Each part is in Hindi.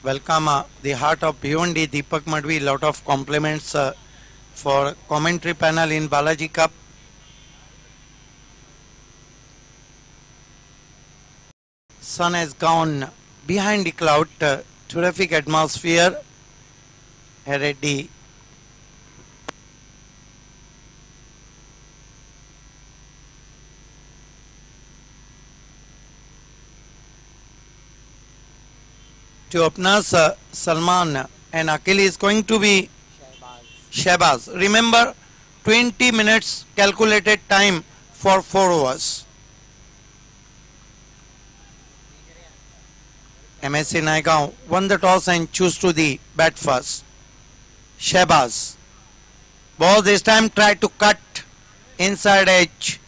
welcome the heart of Bhiwandi, Deepak Madhvi. Lot of compliments for commentary panel in Balaji Cup. Sun has gone behind the cloud. Terrific atmosphere. Reddy. To openers, Salman and Akhil is going to be Shehbaz. Remember, 20 minutes calculated time for 4 overs. MSC Naigaon won the toss and choose to the bat first. Shehbaz. Ball this time tried to cut inside edge.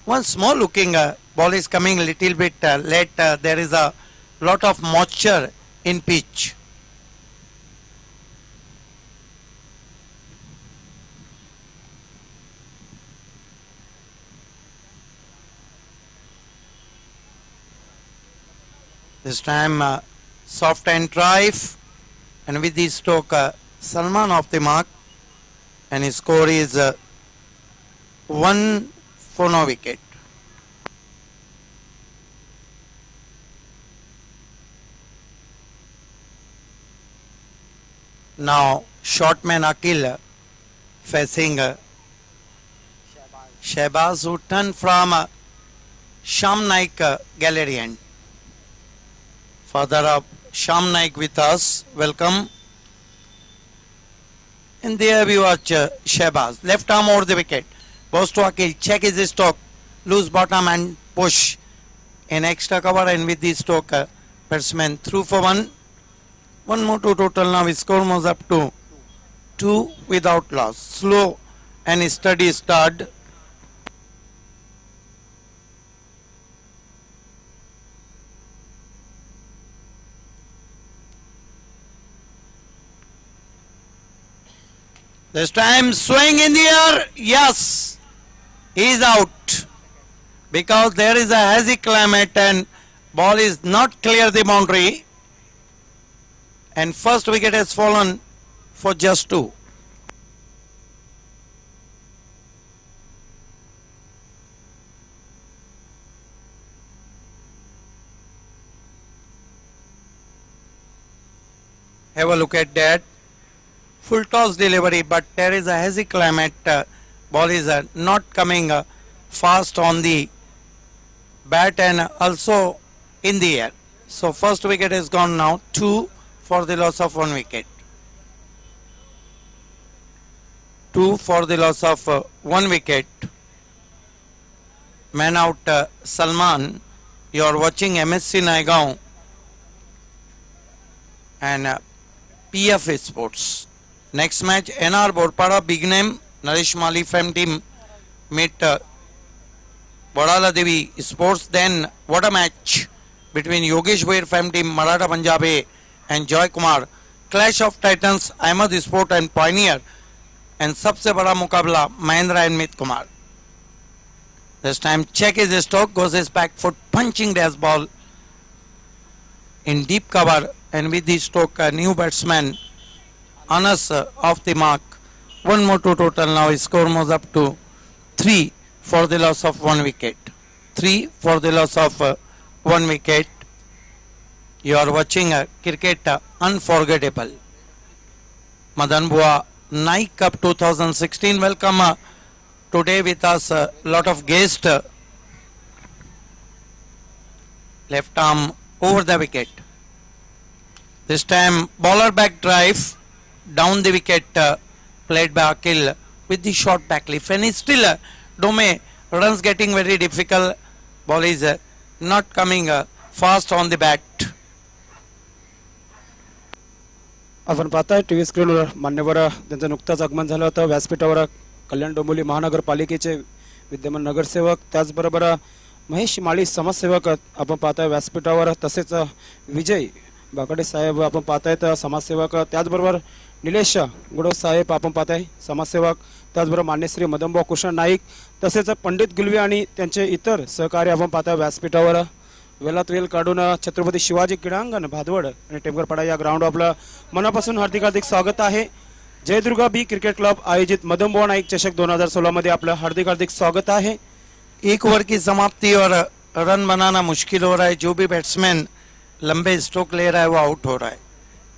One small looking ball is coming a little bit late. There is a lot of moisture in pitch. This time soft and drive, and with the stroke Salman off the mark, and his score is 1 for no wicket. Now short man Akhil facing Shehbaz, who turned from Sham Naik gallery end. Father of Sham Naik with us, welcome. And there we watch Shehbaz, left arm over the wicket. Goes to Akhil, check his stroke, loose bottom and push. An extra cover, and with the stroke, batsman through for 1. 1 more to total now. His score moves up to 2 without loss. Slow and steady start. This time swing in the air. Yes, he is out because there is a hazy climate and ball is not clear the boundary. And first wicket has fallen for just 2. Have a look at that. Full toss delivery, but there is a hazy climate. Ball is not coming fast on the bat and also in the air. So first wicket is gone now. 2 for the loss of 1 wicket. 2 for the loss of 1 wicket. Man out Salman. You are watching MSC Naigaon and PF Sports. Next match, NR Borpada, big name, Naresh Mali Fam team meet Badala Devi Sports. Then what a match between Yogesh Vair Fam team, Maratha Punjabi and Joy Kumar. Clash of Titans, Ahmed Sport and Pioneer. And सबसे बड़ा मुकाबला Mahendra and Mit Kumar. This time check his stroke, goes his back foot, punching dash ball in deep cover, and with the stroke new batsman Anas off the mark. 1 more to total now. His score moves up to 3 for the loss of 1 wicket. 3 for the loss of 1 wicket. You are watching cricket unforgettable. Madan Bua Naik Cup 2016. Welcome today with us a lot of guests. Left arm over the wicket. This time bowler back drive down the wicket, played by Akhil with the short back lift, and it's still Dome runs getting very difficult. Ball is not coming fast on the bat. आपण पाहताय टीव्ही स्क्रीनवर मान्यवर त्यांचं नुकताच आगमन झालं होतं व्यासपीठावर. कल्याण डोंबिवली महानगरपालिकेचे विद्यमान नगरसेवक, त्याचबरोबर महेश माळी समाजसेवक आपण पाहताय व्यासपीठावर. तसेच विजय बाकडे साहेब आपण पाहतायत समाजसेवक, त्याचबरोबर निलेश गुडव साहेब आपण पाहताय समाजसेवक, त्याचबरोबर मान्यश्री मदनभाऊ कृष्ण नाईक, तसेच पंडित गुलवे आणि त्यांचे इतर सहकारी आपण पाहताय व्यासपीठावर. वेलात वेल काढून छत्रपती शिवाजी क्रीडांगण भादवड आणि टेमघरपाडा या ग्राउंड आपलं मनापासून हार्दिक हार्दिक स्वागत आहे. जयदुर्गा बी क्रिकेट क्लब आयोजित मदनमोहन नाईक चषक 2016 मध्ये आपलं हार्दिक हार्दिक स्वागत आहे. एक ओवर की समाप्ति और रन बनाना मुश्किल हो रहा है. जो भी बैट्समैन लंबे स्ट्रोक ले रहा है वो आउट हो रहा है.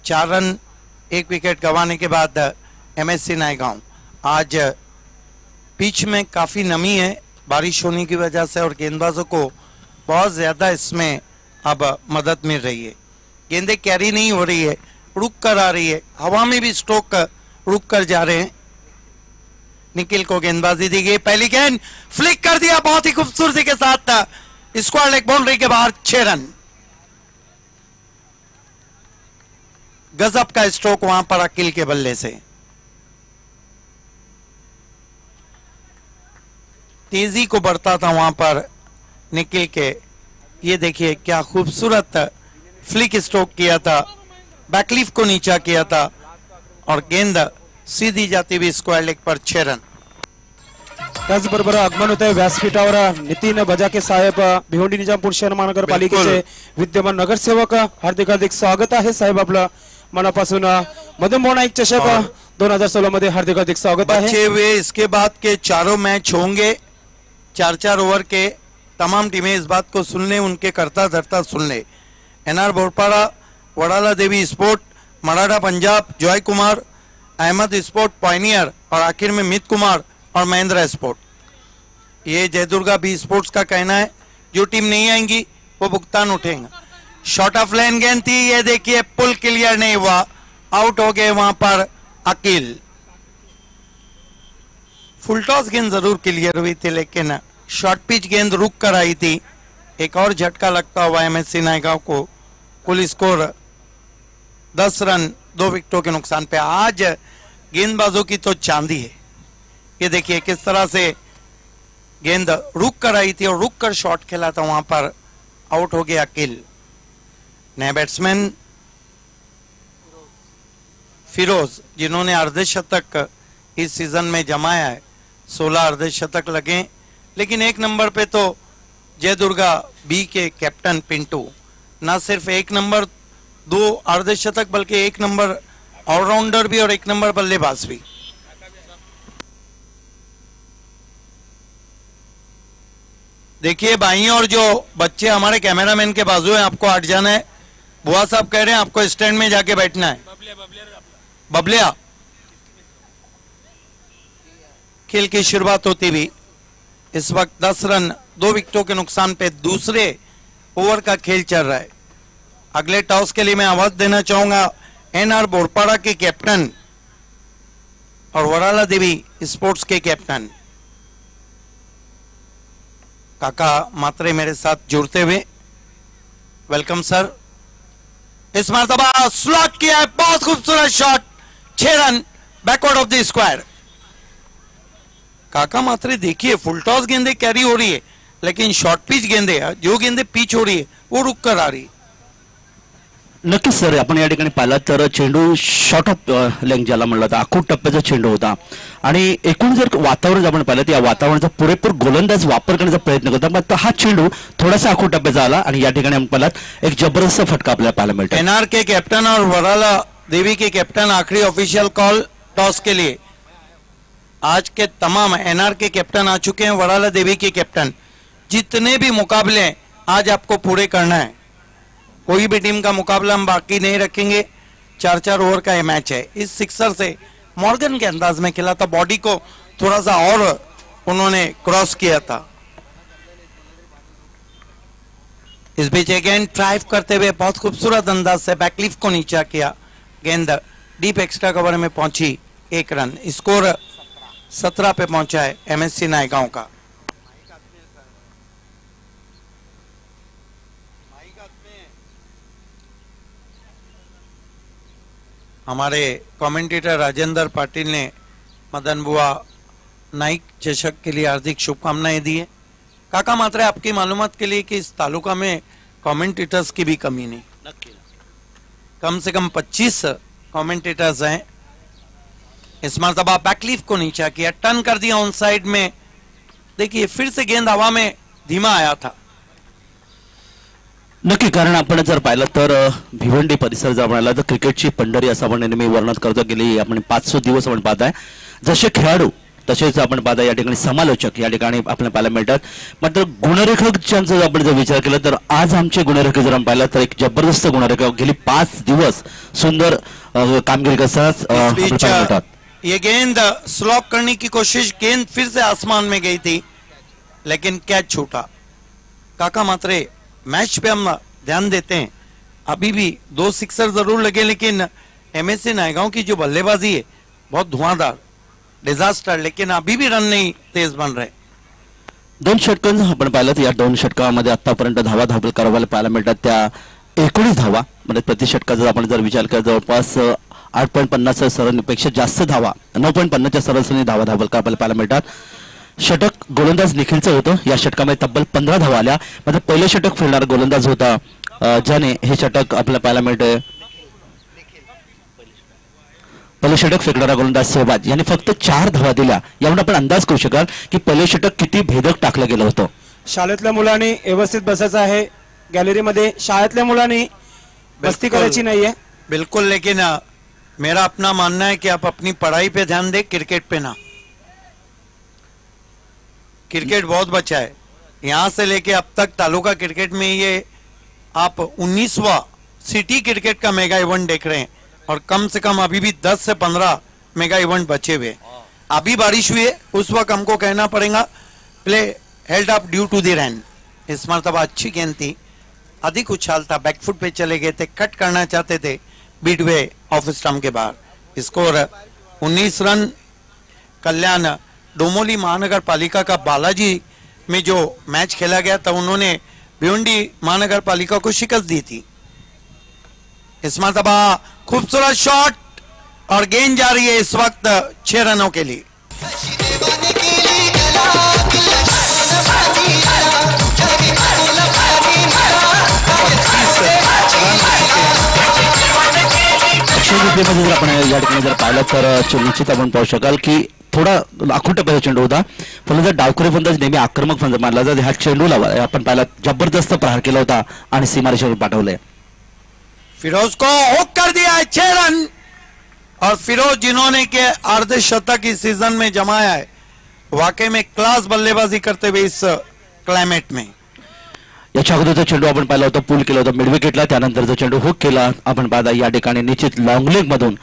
4 रन 1 विकेट गंवाने के बाद MSC नायगांव. आज पिच में काफ़ी नमी है बारिश होने की वजह से और गेंदबाजों को बहुत ज़्यादा इसमें अब मदद मिल रही है. गेंदें कैरी नहीं हो रही है, रुक कर आ रही है. हवा में भी स्ट्रोक रुक कर जा रहे हैं. निखिल को गेंदबाजी दी गई. पहली गेंद फ्लिक कर दिया बहुत ही खूबसूरती के साथ. स्क्वायर लेग बाउंड्री के बाहर 6 रन. गजब का स्ट्रोक वहां पर अकील के बल्ले से. तेजी को बढ़ता था वहां पर निखिल के. ये देखिए क्या खूबसूरत फ्लिक स्ट्रोक किया था, बैकलीफ को नीचा किया था और गेंद सीधी जाती हुई स्क्वायर लेग पर 6 रन. त्याचबरोबर आगमन होत आहे व्यासपीठावर नितीन बजाके साहेब, भिवंडी निजामपूर शहर महानगरपालिकेचे विद्यमान नगरसेवक. हार्दिक हार्दिक स्वागत आहे साहेब आपलं मनापासून. मदनमोहन नाईक चषक 2016 मध्ये हार्दिक हार्दिक स्वागत आहे. बचे हुए इसके बाद के चारों मैच होंगे 4-4 ओवर के. तमाम टीमें इस बात को सुन लें, उनके करता धरता सुन लें. NR Borpada, Wadala Devi sport, Maratha Punjab, Joy Kumar, Ahmed sport, pioneer और आखिर में मित कुमार और महेंद्र स्पोर्ट. ये जयदुर्गा बी स्पोर्ट्स का कहना है जो टीम नहीं आएंगी वो भुगतान उठेगा. शॉर्ट ऑफ लाइन गेंद थी, ये देखिए पुल क्लियर नहीं हुआ, आउट हो गए वहां पर अकील. फुल टॉस गेंद जरूर क्लियर हुई थी लेकिन शॉर्ट पिच गेंद रुक कर आई थी. एक और झटका लगता हुआ MSC नायगांव को. कुल स्कोर 10 रन 2 विकेटों के नुकसान पे. आज गेंदबाजों की तो चांदी है. ये देखिए किस तरह से गेंद रुक कर आई थी और रुक कर शॉट खेला था, वहां पर आउट हो गया अकील. नए बैट्समैन फिरोज जिन्होंने अर्धशतक इस सीजन में जमाया है. 16 अर्धशतक लगे. लेकिन 1 नंबर पे तो जयदुर्गा बी के कैप्टन पिंटू. ना सिर्फ 1 नंबर 2 अर्धशतक बल्कि 1 नंबर ऑलराउंडर भी और 1 नंबर बल्लेबाज भी. देखिए बाई और जो बच्चे हमारे कैमरामैन के बाजू हैं, आपको हट जाना है. बुआ साहब कह रहे हैं आपको स्टैंड में जाके बैठना है. बबलिया खेल की शुरुआत होती भी इस वक्त 10 रन 2 विकेटों के नुकसान पे दूसरे ओवर का खेल चल रहा है. अगले टॉस के लिए मैं आवाज देना चाहूंगा NR बोरपाड़ा के कैप्टन और वड़ाला देवी स्पोर्ट्स के कैप्टन काका मात्रे मेरे साथ जुड़ते हुए. Welcome sir. इस मरतबा स्लॉट किया है, बहुत खूबसूरत shot. 6 run backward of the square. काका मात्रे देखिए फुल टॉस गेंदे कैरी हो रही है लेकिन शॉर्ट पिच गेंदे, जो गेंदे पिच हो रही है वो रुक कर आ रही. नक्कीच सर, आपण या ठिकाणी पाहिलात तर चेंडू शॉर्ट ऑफ लेंथ ज्याला म्हणलं तर आखूड टप्प्याचा चेंडू होता आणि एकूण जर वातावरण आपण पाहिलं तर या वातावरणाचा पुरेपूर गोलंदाज वापर करण्याचा प्रयत्न करतात. मात्र हा चेंडू थोडासा आखूड टप्प्याचा आला आणि या ठिकाणी आपण पाहिलात एक जबरदस्त फटका आपल्याला पाहायला मिळतो. NR के कैप्टन और वड़ाला देवी के कैप्टन आखिरी ऑफिशियल कॉल टॉस के लिए. आज के तमाम NR के कैप्टन आ चुके हैं, वड़ाला देवी के कैप्टन. जितने भी मुकाबले आज आपको पूरे करना है, कोई भी टीम का मुकाबला हम बाकी नहीं रखेंगे. 4-4 ओवर का ये मैच है. इस सिक्सर से मॉर्गन के अंदाज में खेला था, बॉडी को थोड़ा सा और उन्होंने क्रॉस किया था. इस बीच गेंद ड्राइव करते हुए बहुत खूबसूरत अंदाज से बैकलीफ को नीचा किया. गेंद डीप एक्स्ट्रा कवर में पहुंची. 1 रन. स्कोर 17 पे पहुंचा है MSC नायगांव का. हमारे कमेंटेटर राजेंद्र पाटिल ने मदन बुआ नाइक चषक के लिए हार्दिक शुभकामनाएं दी है. काका मात्रे आपकी मालूमात के लिए कि इस तालुका में कमेंटेटर्स की भी कमी नहीं. कम से कम 25 कमेंटेटर्स हैं. इस मरतबा बैकलीफ को नीचा किया, टर्न कर दिया ऑन साइड में. देखिए फिर से गेंद हवा में धीमा आया था. नक्की, कारण आपण जर पाहिलं तर भिवंडी परिसर जर म्हणाला तर क्रिकेटची पंढरी असं आपण नेहमी वर्णन करतो. गेली आपण 500 दिवस आपण पाहताय जसे खेळाडू तसेच आपण पाहता या ठिकाणी समालोचक या ठिकाणी आपल्याला पाहायला मिळतात. मात्र गुणरेखकांचा आपण जर विचार केला तर आज आमचे गुणरेखक जर आपण पाहिलं तर एक जबरदस्त गुणरेखक गेली 5 दिवस सुंदर कामगिरी करतात. ये गेंद स्लॉक करने की कोशिश, गेंद फिर से आसमान में गई थी लेकिन कैच छूटा. काका मात्रे, मैच पे हम ध्यान देते हैं, अभी भी 2 सिक्सर जरूर लगे लेकिन एमएससी नायगांव की जो बल्लेबाजी है बहुत धुआंधार, डिजास्टर, लेकिन अभी भी रन नहीं तेज बन रहे. 2 षटकांचं आपण पाहिलं तर या 2 षटकामध्ये आतापर्यंत धावा धाबल करायला पाहायला मिळतात. त्या 19 धावा म्हणजे प्रति षटकाचा आपण जर विचार केला जवळपास 8.50 सरासरीपेक्षा जास्त धावा 9.50च्या सरासरीने धावा धाबल करायला पाहायला मिळतात. षटक गोलंदाज निखिलचं होतं. या षटकामध्ये तब्बल 15 धावा आल्या. मात्र पहिले षटक फेडणारा गोलंदाज होता ज्याने हे षटक आपल्याला पाहायला मिळतंय. पहिले षटक फेकणारा गोलंदाज सहबाज याने फक्त 4 धावा दिल्या. यावरून आपण अंदाज करू शकाल की पहिले षटक किती भेदक टाकलं गेलं होतं. शाळेतल्या मुलांनी व्यवस्थित बसायचं आहे गॅलरीमध्ये. शाळेतल्या मुलांनी मस्ती करायची नाहीये. बिल्कुल, लेकिन मेरा अपना मानना है कि आप अपनी पढ़ाई पे ध्यान दें, क्रिकेट पे ना. क्रिकेट बहुत बचा है. यहाँ से लेके अब तक तालुका क्रिकेट में ये आप 19वां सिटी क्रिकेट का मेगा इवेंट देख रहे हैं और कम से कम अभी भी 10 से 15 मेगा इवेंट बचे हुए. अभी बारिश हुई है, उस वक्त हमको कहना पड़ेगा play held up due to the rain. इस मरतबा अच्छी गेंद थी, अधिक उछाल था, बैकफुट पे चले गए थे, कट करना चाहते थे बीडवे ऑफ स्टंप के बाहर. Score 19 run. कल्याण डोमोली महानगर पालिका का बालाजी में जो मैच खेला गया था उन्होंने भिवंडी महानगर पालिका को शिकस्त दी थी. इस मरतबा खूबसूरत शॉट और गेंद जा रही है इस वक्त 6 रनों के लिए. जर आपण या ठिकाणी जर पाहिलं तर निश्चित आपण पाहू शकाल की थोडा आखूड टप्प्याचा चेंडू होता. फलंदाज डावखुरे फलंदाज नेहमी आक्रमक फलंदाज मानला जातो. ह्या चेंडूला आपण पाहिला जबरदस्त प्रहार केला होता आणि सीमारेषेवर पाठवले. फिरोज को हुक कर दिया है 6 रन. और फिरोज जिन्होंने के अर्धशतक इस सीजन में जमाया है, वाकई में क्लास बल्लेबाजी करते हुए इस क्लाइमेट में. याच्या अगोदरचा चेंडू आपण पाहिला होता, पूल केला होता मिड विकेटला. त्यानंतरचा चेंडू हुक केला आपण पाहता. या ठिकाणी निश्चित लॉंग लेग मधून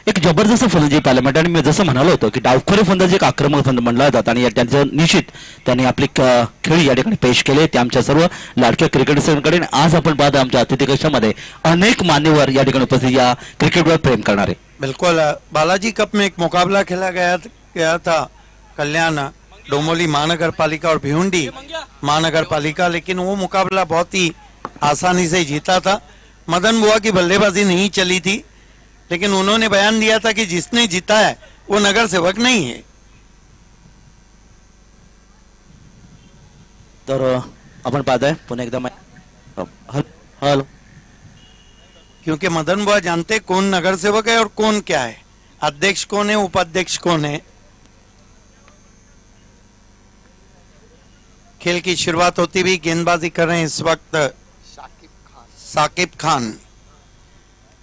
एक जबरदस्त फलंदाजी पाहायला मिळते. आणि मी जसं म्हणालो होतो की डावखोरे फलंदाज एक आक्रमक फलंदाज म्हणला जातात आणि त्यांचं निश्चित त्यांनी आपली खेळी या ठिकाणी पेश केले. ते आमच्या सर्व लाडक्या क्रिकेटर्सकडे आज आपण पाहता आमच्या अतिथी कक्षामध्ये अनेक मान्यवर या ठिकाणी उपस्थित या क्रिकेटवर प्रेम करणारे. बिल्कुल, बालाजी कप में एक मुकाबला खेला गया था कल्याण डोमोली महानगर पालिका और भिवंडी महानगर पालिका, लेकिन वो मुकाबला बहुत ही आसानी से जीता था. मदन बुआ की बल्लेबाजी नहीं चली थी, लेकिन उन्होंने बयान दिया था कि जिसने जीता है वो नगर सेवक नहीं है. तर आपण पाहताय पुन्हा एकदा हॅलो, क्योंकि मदन बुआ जानते कौन नगर सेवक है और कौन क्या है, अध्यक्ष कौन है, उपाध्यक्ष कौन है. खेल की शुरुआत होती हुई गेंदबाजी कर रहे हैं इस वक्त साकिब खान,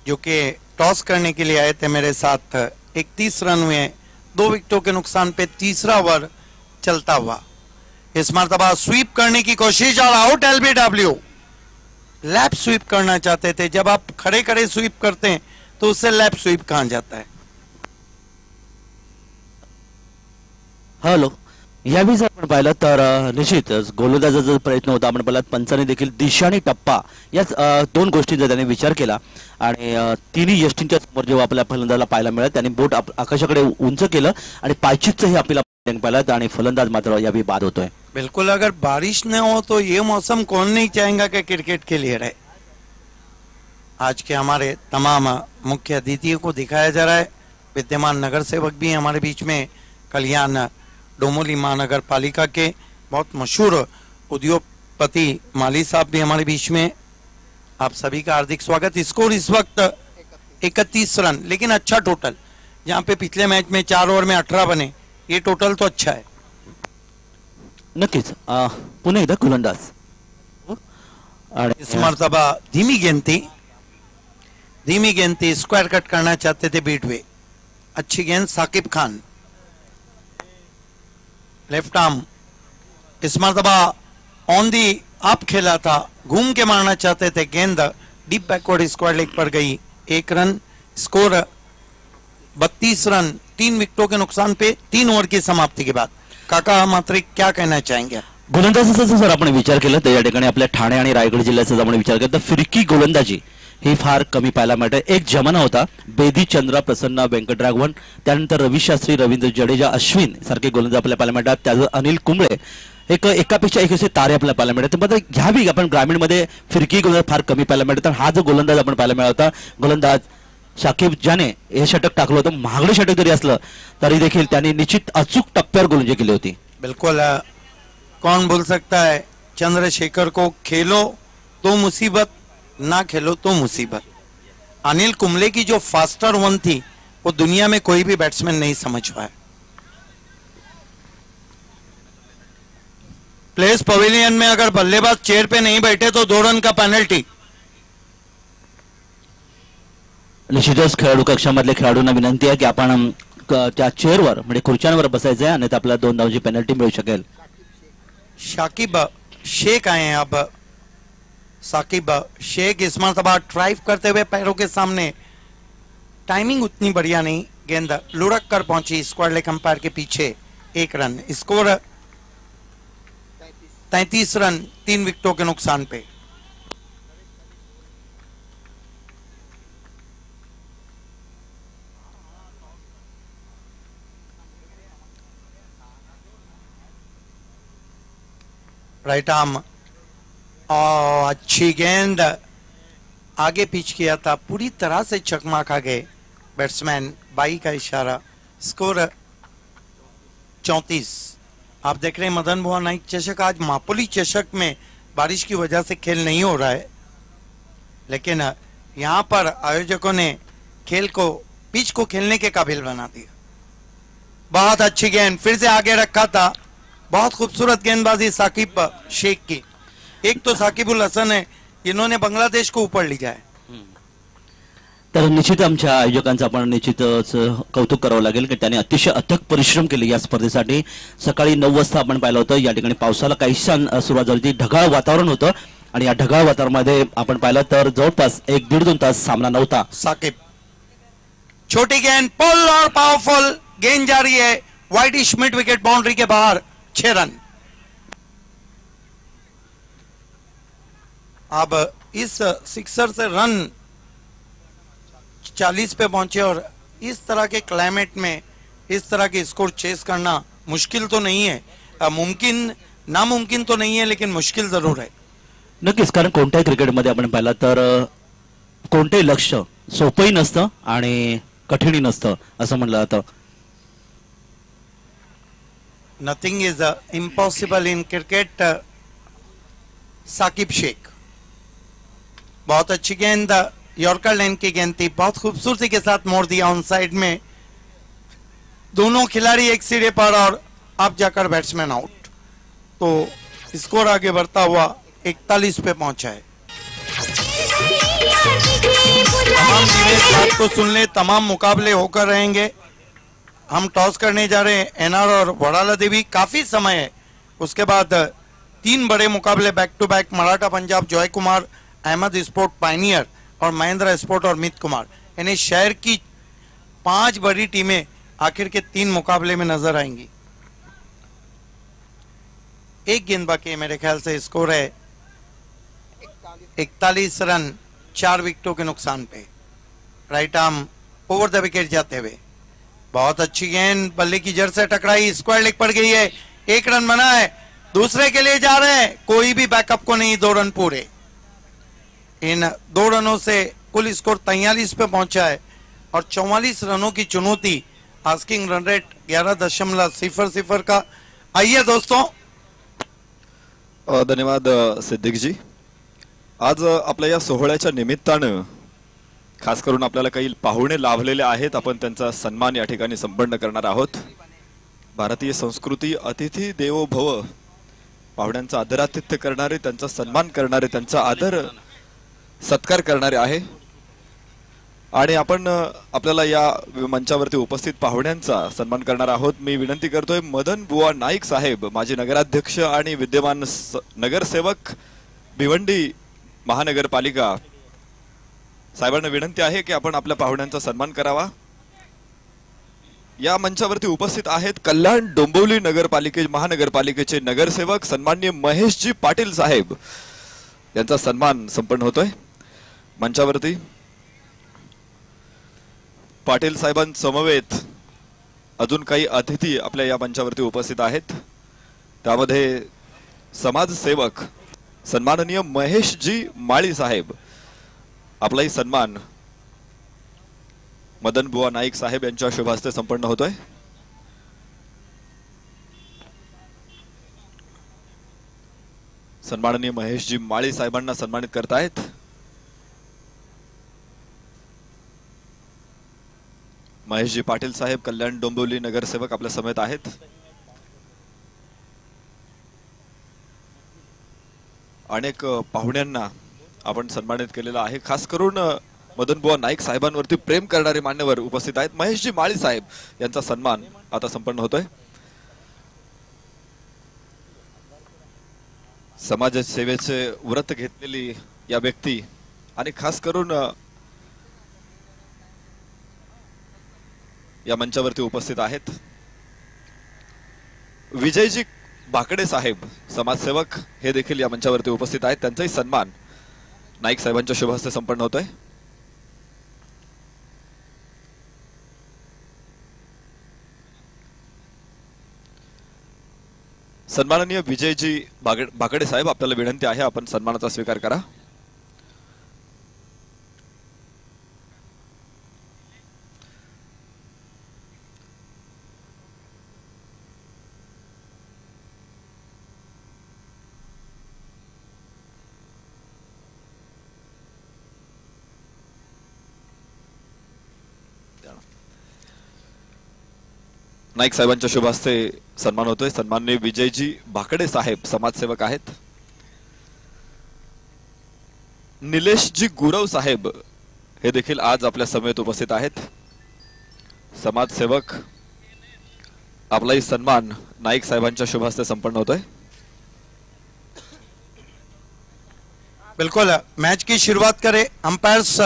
जो कि टॉस करने के लिए आए थे मेरे साथ. 31 रन हुए, 2 विकेटों के नुकसान पे तीसरा ओवर चलता हुआ. इस मरतबा स्वीप करने की कोशिश और आउट. एलबीडब्ल्यू लैप स्वीप करना चाहते थे. जब आप खड़े खड़े स्वीप करते हैं तो उससे लैप स्वीप कहां जाता है. हॅलो, यावेळी जर आपण पाहिलं तर निश्चितच गोलंदाजाचा प्रयत्न होता. आपण पाहिलं पंचाने देखील दिशा आणि टप्पा या 2 गोष्टींचा त्याने विचार केला आणि तिन्ही यष्टींच्या समोर जेव्हा आपल्या फलंदाजाला पाहायला मिळालं त्याने बोट आकाशाकडे उंच केलं आणि पायचीतही आपल्याला पाहिलं आणि फलंदाज मात्र यावेळी बाद होतोय. बिल्कुल, अगर बारिश न हो तो ये मौसम कौन नहीं चाहेगा कि क्रिकेट के लिए रहे. आज के हमारे तमाम मुख्य अतिथियों को दिखाया जा रहा है. विद्यमान नगर सेवक भी हमारे बीच में, कल्याण डोमोली महानगर पालिका के बहुत मशहूर उद्योगपति माली साहब भी हमारे बीच में. आप सभी का हार्दिक स्वागत. स्कोर इस वक्त 31 रन, लेकिन अच्छा टोटल. जहां पे पिछले मैच में 4 ओवर में 18 बने, ये टोटल तो अच्छा है. नक्कीच पुन्हा एकदा गोलंदाज आणि इस मर्तबा धीमी गेंद थी, स्क्वायर कट करना चाहते थे बीट वे। अच्छी गेंद साकिब खान, लेफ्ट आर्म, इस मर्तबा ऑन दी अप खेला था, घूम के मारना चाहते थे, गेंद डीप बैकवर्ड स्क्वायर लेग पर गई। 1 रन, स्कोर 32 रन, 3 विकेटों के नुकसान पे 3 ओवर की समाप्ति के बाद। काका मात्र क्या कहना चाहेंगे? गोलंदाजीचा जर आपण विचार केला तर या ठिकाणी आपल्या ठाणे आणि रायगड जिल्ह्याचा जर आपण विचार केला तर फिरकी गोलंदाजी ही फार कमी पाहायला मिळते। एक जमाना होता बेदी चंद्र, प्रसन्न, व्यंकटराघवन, त्यानंतर रवी शास्त्री, रवींद्र जडेजा, अश्विन सारखे गोलंदाज आपल्याला पाहायला मिळतात। त्याचं अनिल कुंबळे, एकापेक्षा एक असे तारे आपल्याला पाहायला मिळतात। पण ह्या बी आपण ग्रामीण मध्ये फिरकी गोलंदाज फार कमी पाहायला मिळतात। हा जो गोलंदाज आपण पाहायला मिळाला गोलंदाज शाकिब ज्याने हे षटक टाकलं होतं, महागडे षटक जरी असलं तरी देखील त्याने निश्चित अचूक टप्प्यावर गोलंदाजी केली होती। बिल्कुल, कौन बोल सकता है चंद्रशेखर को खेलो तो मुसीबत, ना खेलो तो मुसीबत। अनिल कुंबले की जो फास्टर वन थी वो दुनिया में कोई भी बैट्समैन नहीं समझ पाया। प्लेस पवेलियन में अगर बल्लेबाज चेयर पे नहीं बैठे तो 2 रन का पेनल्टी। निश्चितच खेळाडू कक्षामधले खेळाडूंना विनंती आहे की आपण त्या चेअरवर म्हणजे खुर्च्यांवर बसायचं आहे आणि आपल्याला 2 धावांची पेनल्टी मिळू शकेल। शाकिब शेख आए हैं अब। साकिब शेख इस मर्तबा ड्राइव करते हुए पैरों के सामने, टाइमिंग उतनी बढ़िया नहीं, गेंद लुढ़क कर पहुंची स्क्वायर लेग अंपायर के पीछे। 1 रन, स्कोर 33 रन, 3 विकेटों के नुकसान पे। राइट आर्म, अच्छी गेंद, आगे पिच किया था, पूरी तरह से चकमा खा गए बैट्समैन। 22 का इशारा, स्कोर 34। आप देख रहे हैं मदन मोहन नाइक चषक, आज मापोली चषक में बारिश की वजह से खेल नहीं हो रहा है, लेकिन यहाँ पर आयोजकों ने खेल को, पिच को खेलने के काबिल बना दिया। बहुत अच्छी गेंद, फिर से आगे रखा था, बहुत खूबसूरत गेंदबाजी साकिब शेख की। एक तो साकिबुल हसन है, इन्होंने बांग्लादेश को ऊपर ले जाए। तर निश्चित आमच्या आयोजकांचं आपण निश्चितच कौतुक करावं लागेल की त्यांनी अतिशय अथक परिश्रम केले या स्पर्धेसाठी। सकाळी 9 वाजता आपण पाहिलं होतं या ठिकाणी पावसाला काहीशा सुरुवात झाली होती, ढगाळ वातावरण होतं आणि या ढगाळ वातावरणामध्ये आपण पाहिलं तर जवळपास 1-1.5-2 तास सामना नव्हता। साकिब, छोटी गेंद, पुल और पावरफुल गेंद जा रही है वाइडिश मिड विकेट बाउंड्री के बाहर। 6 रन। अब इस सिक्सर से रन 40 पे पहुंचे और इस तरह के क्लाइमेट में इस तरह के स्कोर चेस करना मुश्किल तो नहीं है, मुमकिन नामुमकिन तो नहीं है, लेकिन मुश्किल जरूर है। नक्कीच, कारण कोणत्याही क्रिकेटमध्ये आपण पाहिलं तर कोणतेही लक्ष्य सोपंही नसतं आणि कठीणही नसतं असं म्हणलं जातं। Nothing is impossible in cricket. Sakib Shaikh, बहुत अच्छी गेंद, यॉर्कर लाइन की गेंद थी, बहुत खूबसूरती के साथ मोड़ दिया ऑन साइड में। दोनों खिलाड़ी एक सिरे पर और अब जाकर बैट्समैन आउट, तो स्कोर आगे बढ़ता हुआ 41 पे पहुंचा है। तमाम बात को सुन ले, तमाम मुकाबले होकर रहेंगे। हम टॉस करने जा रहे हैं, एनआर और वड़ाला देवी, काफी समय है। उसके बाद 3 बड़े मुकाबले back to back, Maratha Punjab, Joy Kumar, Ahmed sport pioneer और महेंद्र स्पोर्ट और मित कुमार, यानी शहर की 5 बड़ी टीमें आखिर के 3 मुकाबले में नजर आएंगी। 1 गेंद बाकी मेरे ख्याल से, स्कोर है 41 रन, 4 विकेटों के नुकसान पे। Right arm over the wicket जाते हुए, बहुत अच्छी गेंद, बल्ले की जड़ से टकराई, स्क्वायर लेग पड़ गई है। 1 रन बना है, दूसरे के लिए जा रहे हैं, कोई भी बैकअप को नहीं, 2 रन पूरे। इन 2 रनों से कुल स्कोर 43 पे पहुंचा है और 44 रनों की चुनौती, आस्किंग रन रेट 11.00 का। आइए दोस्तों। धन्यवाद सिद्दीक जी। आज आपल्या या सोहळ्याच्या निमित्तानं खास करून आपल्याला काही पाहुणे लाभलेले आहेत, आपण त्यांचा सन्मान या ठिकाणी संपन्न करणार आहोत। भारतीय संस्कृती अतिथी देवो भव पाहुण्यांचा आदरातिथ्य करणारे, त्यांचा सन्मान करणारे, त्यांचा आदर सत्कार करणारे आहे. आणि आपण आपल्याला या मंचावरती उपस्थित पाहुण्यांचा सन्मान करणार आहोत. मी विनंती करतोय मदन बुवा नाईक साहेब, माजी नगराध्यक्ष आणि विद्यमान नगरसेवक भिवंडी महानगरपालिका, साहेबांना विनंती आहे की आपण आपल्या पाहुण्यांचा सन्मान करावा. या मंचावरती उपस्थित आहेत कल्याण डोंबिवली महानगरपालिकेचे नगरसेवक सन्माननीय महेशजी पाटील साहेब, यांचा सन्मान संपन्न होतोय. मंचावरती पाटील साहेबांसमवेत अजून काही अतिथी आपल्या या मंचावरती उपस्थित आहेत. त्यामध्ये समाजसेवक सन्माननीय महेशजी माळी साहेब, आपलाही सन्मान मदन बुवा नाईक साहेब यांच्या शुभ हस्ते संपन्न होतोय. सन्माननीय महेशजी माळी साहेबांना सन्मानित करतायत. महेशजी पाटील साहेब कल्याण डोंबिवली नगरसेवक आपल्या समेत आहेत. अनेक पाहुण्यांना आपण सन्मानित केलेला आहे. खास करून मदन बुवा नाईक साहेबांवरती प्रेम करणारे मान्यवर उपस्थित आहेत. महेशजी माळी साहेब यांचा सन्मान आता संपन्न होतोय. समाजसेवेचे व्रत घेतलेली या व्यक्ती आणि खास करून या मंचावरती उपस्थित आहेत विजयजी भाकडे साहेब, समाजसेवक, हे देखील या मंचावरती उपस्थित आहेत. त्यांचाही सन्मान नाईक साहेबांच्या शुभ हस्ते संपन्न होतोय. सन्माननीय विजयजी भाकडे साहेब, आपल्याला विनंती आहे आपण सन्मानाचा स्वीकार करा. नाईक साहेबांच्या शुभ हस्ते सन्मान होतोय. सन्माननीय विजयजी भाकडे साहेब समाजसेवक आहेत. निलेशजी गुरव साहेब हे देखील आज आपल्या समेत उपस्थित आहेत. समाजसेवक, आपलाही सन्मान नाईक साहेबांच्या शुभ हस्ते संपन्न होतोय. बिल्कुल, मैच की शुरुआत करें. अंपायर्स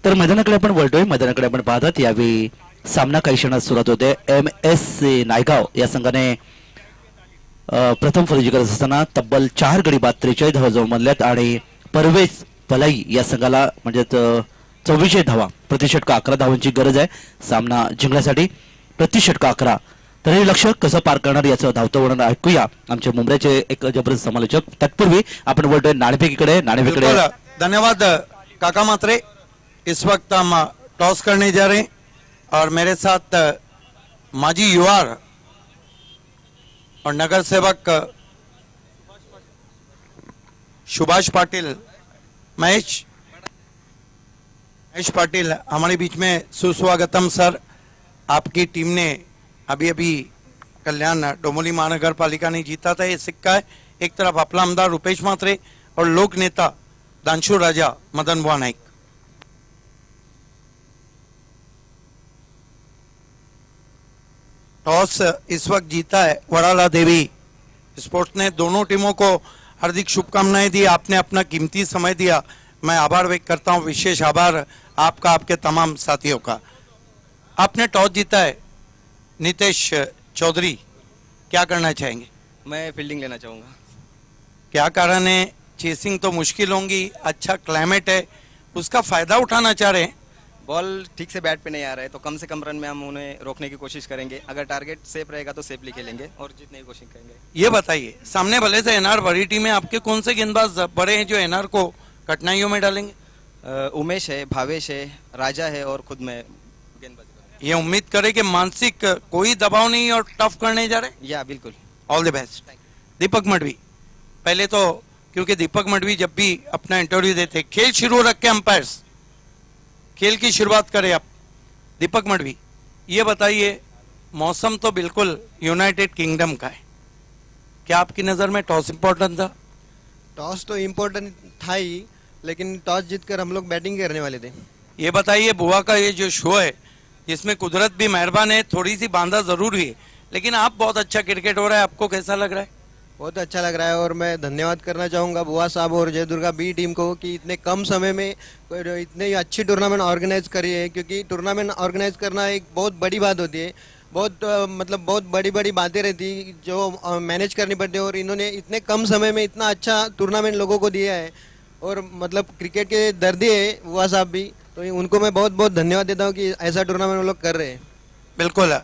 तर मैदानाकडे आपण वळतोय. मैदानाकडे आपण पाहतात यावेळी सामना काही क्षणात सुरुवात होते. MSC नायगाव या संघाने प्रथम फलंदाजी करत असताना तब्बल 4 गडी बाद 43 धावा जमवल्यात आणि परवेज पलाई या संघाला म्हणजे 24 धावा, प्रति षटका 11 धावांची गरज आहे सामना जिंकण्यासाठी. प्रति षटका 11, तर हे लक्ष कसं पार करणार याचं धावतं वर्णन ऐकूया आमचे मुंबईचे एक जबरदस्त समालोचक. तत्पूर्वी आपण वळतोय नाणेफेकीकडे. धन्यवाद काका मात्रे. इस वक्त हम टॉस करने जा रहे हैं और मेरे साथ माजी युवा और नगर सेवक सुभाष पाटिल, महेश पाटिल हमारे बीच में. सुस्वागतम सर. आपकी टीम ने अभी अभी कल्याण डोंबिवली महानगर पालिका ने जीता था, ये सिक्का है. एक तरफ आपला आमदार रुपेश म्हात्रे और लोक नेता दानशूर राजा मदन बुवा नाईक. टॉस इस वक्त जीता है वड़ाला देवी स्पोर्ट्स ने. दोनों टीमों को हार्दिक शुभकामनाएं दी. आपने अपना कीमती समय दिया, मैं आभार व्यक्त करता हूं. विशेष आभार आपका, आपके तमाम साथियों का. आपने टॉस जीता है. नितेश चौधरी, क्या करना चाहेंगे? मैं फील्डिंग लेना चाहूँगा. क्या कारण है? चेसिंग तो मुश्किल होंगी, अच्छा क्लाइमेट है, उसका फायदा उठाना चाह रहे हैं. बॉल ठीक से बैट पे नहीं आ रहा है तो कम से कम रन में हम उन्हें रोकने की कोशिश करेंगे. अगर टारगेट सेफ रहेगा तो सेफली खेलेंगे और जीतने की कोशिश करेंगे. ये बताइए, सामने भले से एनआर बड़ी टीम है, आपके कौन से गेंदबाज बड़े हैं जो एनआर को कठिनाइयों में डालेंगे? उमेश है, भावेश है, राजा है और खुद में गेंदबाजी. ये उम्मीद करें कि मानसिक कोई दबाव नहीं और टफ करने जा रहे। या बिल्कुल। All the best. Deepak Madvi, पहले तो क्योंकि दीपक मडवी जब भी अपना इंटरव्यू देते खेल शुरू रख के अंपायर्स खेल की शुरुआत करें आप। दीपक मडवी, ये बताइए, मौसम तो बिल्कुल यूनाइटेड किंगडम का है, क्या आपकी नजर में टॉस इंपॉर्टेंट था? टॉस तो इम्पोर्टेंट था ही, लेकिन टॉस जीतकर हम लोग बैटिंग करने वाले थे। ये बताइए, बुआ का ये जो शो है जिसमें कुदरत भी मेहरबान है, थोड़ी सी बांधा जरूर हुई है, लेकिन आप बहुत अच्छा क्रिकेट हो रहा है, आपको कैसा लग रहा है? बहुत अच्छा लग रहा है और मैं धन्यवाद करना चाहूँगा बुआ साहब और जय दुर्गा बी टीम को कि इतने कम समय में इतने अच्छी टूर्नामेंट ऑर्गेनाइज करी है, क्योंकि टूर्नामेंट ऑर्गेनाइज करना एक बहुत बड़ी बात होती है। बहुत मतलब बहुत बड़ी बड़ी बातें रहती जो मैनेज करनी पड़ती है, और इन्होंने इतने कम समय में इतना अच्छा टूर्नामेंट लोगों को दिया है, और मतलब क्रिकेट के दर्दी है बुआ साहब भी, तो उनको मैं बहुत बहुत धन्यवाद देता हूँ कि ऐसा टूर्नामेंट वो लोग कर रहे हैं। बिल्कुल।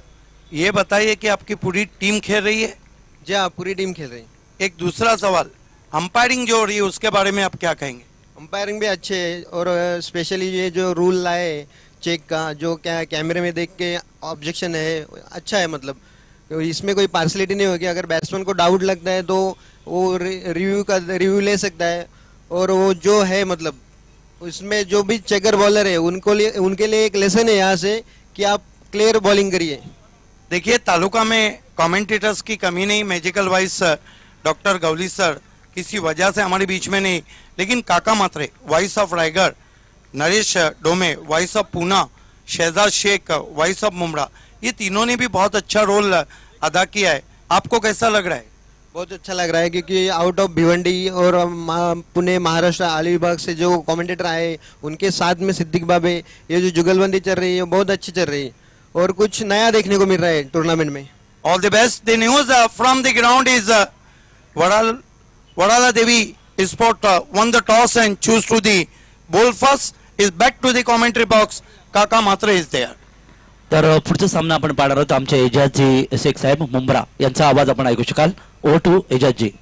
ये बताइए कि आपकी पूरी टीम खेल रही है? जी हाँ, पूरी टीम खेल रही है। एक दूसरा सवाल, अंपायरिंग जो हो रही है उसके बारे में आप क्या कहेंगे? अंपायरिंग भी अच्छे है, और स्पेशली ये जो रूल लाए चेक का, जो क्या कैमरे में देख के ऑब्जेक्शन है, अच्छा है। मतलब इसमें कोई पार्सलिटी नहीं होगी, अगर बैट्समैन को डाउट लगता है तो वो रिव्यू ले सकता है, और वो जो है मतलब उसमें जो भी चेकर बॉलर है उनके लिए एक लेसन है यहाँ से कि आप क्लियर बॉलिंग करिए। देखिए, तालुका में कमेंटेटर्स की कमी नहीं, magical voice doctor Gawali sir किसी वजह से हमारे बीच में नहीं, लेकिन Kaka Matre voice of Raigad, Naresh Dome voice of Poona, Shahzad Sheikh voice of Mumbra, ये तीनों ने भी बहुत अच्छा रोल अदा किया है। आपको कैसा लग रहा है? बहुत अच्छा लग रहा है, क्योंकि आउट ऑफ भिवंडी और पुणे महाराष्ट्र अलीबाग से जो कमेंटेटर आए, उनके साथ में सिद्दीक बाबे, ये जो जुगलबंदी चल रही है बहुत अच्छी चल रही है, और कुछ नया देखने को मिल रहा है टूर्नामेंट में। All the best. The news from the ground is Wadala Devi sport won the toss and choose to the bowl first, is back to the commentary box. काका मात्रे is there. तर पुढचा सामना आपण पाहणार आहोत. आमचे एजाजजी शेख साहेब मुंब्रा यांचा आवाज आपण ऐकू शकाल. Over to Ejazji.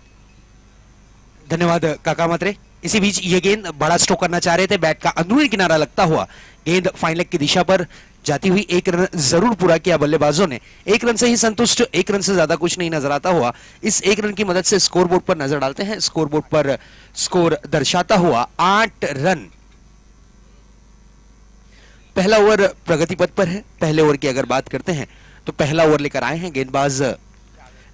धन्यवाद काका मात्रे. इसी बीच ये गेंद बड़ा स्ट्रोक करना चाह रहे थे, बैट का अंदरूनी किनारा लगता हुआ गेंद फाइन लेग की दिशा पर जाती हुई एक रन जरूर पूरा किया बल्लेबाजों ने. एक रन से ही संतुष्ट, एक रन से ज्यादा कुछ नहीं नजर आता हुआ. इस एक रन की मदद से स्कोरबोर्ड पर नजर डालते हैं. स्कोरबोर्ड पर स्कोर दर्शाता हुआ 8 रन. पहला ओवर प्रगति पथ पर है. पहले ओवर की अगर बात करते हैं तो पहला ओवर लेकर आए हैं गेंदबाज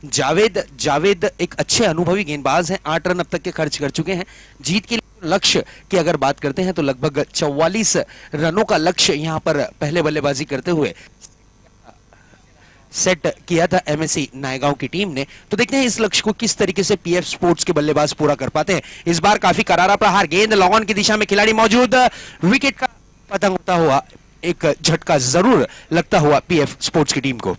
जावेद एक अच्छे अनुभवी गेंदबाज हैं. 8 रन अब तक के खर्च कर चुके हैं. जीत के लक्ष्य की अगर बात करते हैं तो लगभग 44 रनों का लक्ष्य यहां पर पहले बल्लेबाजी करते हुए सेट किया था एमएससी नायगांव की टीम ने. तो देखते हैं इस लक्ष्य को किस तरीके से पीएफ स्पोर्ट्स के बल्लेबाज पूरा कर पाते हैं. इस बार काफी करारा प्रहार. गेंद लॉन्ग ऑन की दिशा में खिलाड़ी मौजूद. विकेट का पतंग होता हुआ एक झटका जरूर लगता हुआ पीएफ स्पोर्ट्स की टीम को.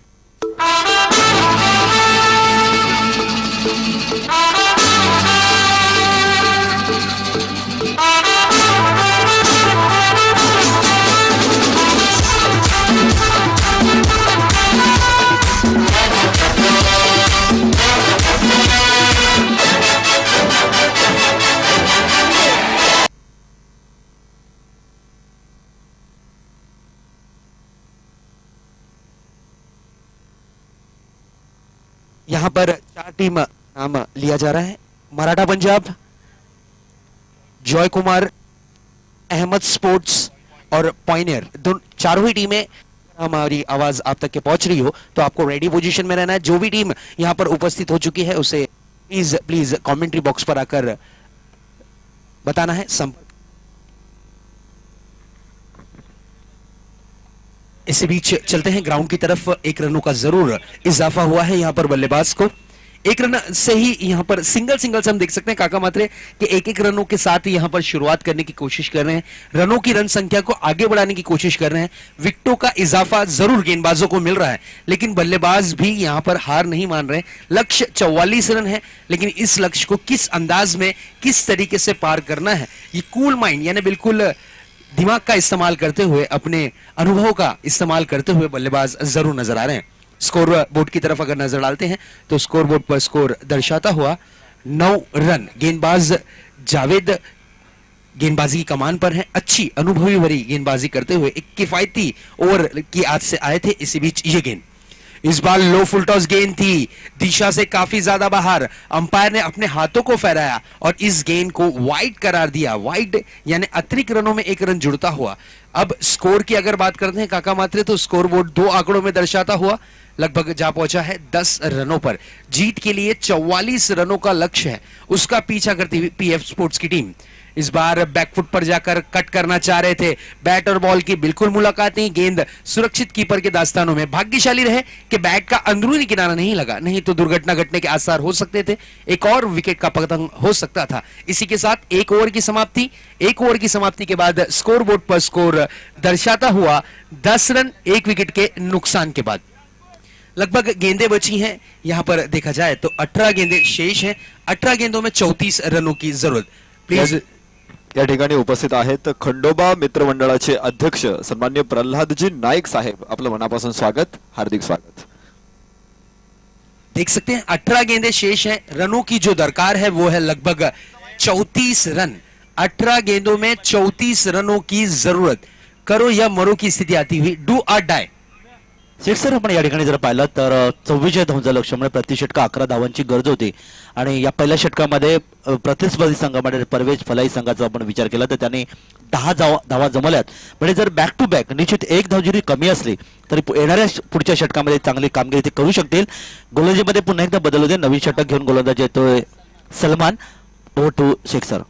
यहां पर 4 टीम नाम लिया जा रहा है. मराठा पंजाब, जॉय कुमार, अहमद स्पोर्ट्स और पॉइनियर. चारों ही टीमें हमारी आवाज आप तक के पहुंच रही हो तो आपको रेडी पोजीशन में रहना है. जो भी टीम यहां पर उपस्थित हो चुकी है उसे प्लीज कमेंट्री बॉक्स पर आकर बताना है. संपर्क. इसी बीच चलते हैं ग्राउंड की तरफ. 1 रनों का जरूर इजाफा हुआ है यहां पर बल्लेबाज को. 1 रन से ही यहां पर सिंगल से हम देख सकते हैं काका मात्रे कि 1-1 रनों के साथ यहां पर शुरुआत करने की कोशिश कर रहे हैं. रनों की रन संख्या को आगे बढ़ाने की कोशिश कर रहे हैं. विकेटों का इजाफा जरूर गेंदबाजों को मिल रहा है, लेकिन बल्लेबाज भी यहां पर हार नहीं मान रहे. लक्ष्य 44 रन है, लेकिन इस लक्ष्य को किस अंदाज में किस तरीके से पार करना है, ये कूल माइंड यानी बिल्कुल दिमाग का इस्तेमाल करते हुए, अपने अनुभव का इस्तेमाल करते हुए बल्लेबाज जरूर नजर आ रहे हैं. स्कोर बोर्ड की तरफ अगर नजर डालते हैं तो स्कोर बोर्ड पर स्कोर दर्शाता हुआ 9 रन. गेंदबाज जावेद गेंदबाजी की कमान पर है, अच्छी अनुभवी भरी गेंदबाजी करते हुए एक किफायती ओवर की आज से आए थे। इसी बीच ये गेंद, इस बार लो फुल टॉस गेंद थी, दिशा से काफी ज्यादा बाहर, अंपायर ने अपने हाथों को फहराया और इस गेंद को वाइड करार दिया। वाइड यानी अतिरिक्त रनों में एक रन जुड़ता हुआ। अब स्कोर की अगर बात करते हैं काका मात्रे, तो स्कोर बोर्ड 2 आंकड़ों में दर्शाता हुआ लगभग जा पहुंचा है 10 रनों पर। जीत के लिए 44 रनों का लक्ष्य है, उसका पीछा करती हुई पीएफ स्पोर्ट्स की टीम इस बार बैकफुट पर जाकर कट करना चाह रहे थे। बैट और बॉल की बिल्कुल मुलाकात नहीं, गेंद सुरक्षित कीपर के दास्तानों में। भाग्यशाली रहे कि बैट का अंदरूनी किनारा नहीं लगा, नहीं तो दुर्घटना घटने के आसार हो सकते थे, एक और विकेट का पतंग हो सकता था। इसी के साथ एक ओवर की समाप्ति। एक ओवर की समाप्ति के बाद स्कोर बोर्ड पर स्कोर दर्शाता हुआ 10 रन 1 विकेट के नुकसान के बाद। लगभग गेंदें बची हैं, यहां पर देखा जाए तो 18 गेंदें शेष हैं। 18 गेंदों में 34 रनों की जरूरत। प्लीज या ठिकाणी उपस्थित आहेत खंडोबा मित्र मंडळाचे अध्यक्ष सन्मान्य प्रल्हादजी नाईक साहेब, आपलं मनापासून स्वागत, हार्दिक स्वागत। देख सकते हैं 18 गेंदें शेष हैं, रनों की जो दरकार है वो है लगभग 34 रन। 18 गेंदों में 34 रनों की जरूरत, करो या मरो की स्थिति आती हुई, डू और डाय। सिक्सर आपण या ठिकाणी जर पाहिलं तर 44 धावांचं लक्ष्य म्हणजे प्रति षटक 11 धावांची गरज होती आणि या पहिल्या षटकामध्ये प्रतिस्पर्धी संघामध्ये परवेज फलाई संघाचा आपण विचार केला तर त्यांनी 10 धावा जमवल्यात। म्हणजे जर बॅक टू बॅक निश्चित एक धाव जरी कमी असली तरी येणाऱ्या पुढच्या षटकामध्ये चांगली कामगिरी ते करू शकतील। गोलंदाजीमध्ये पुन्हा एकदा बदल होते, नवीन षटक घेऊन गोलंदाज येतोय सलमान। Over to sixer.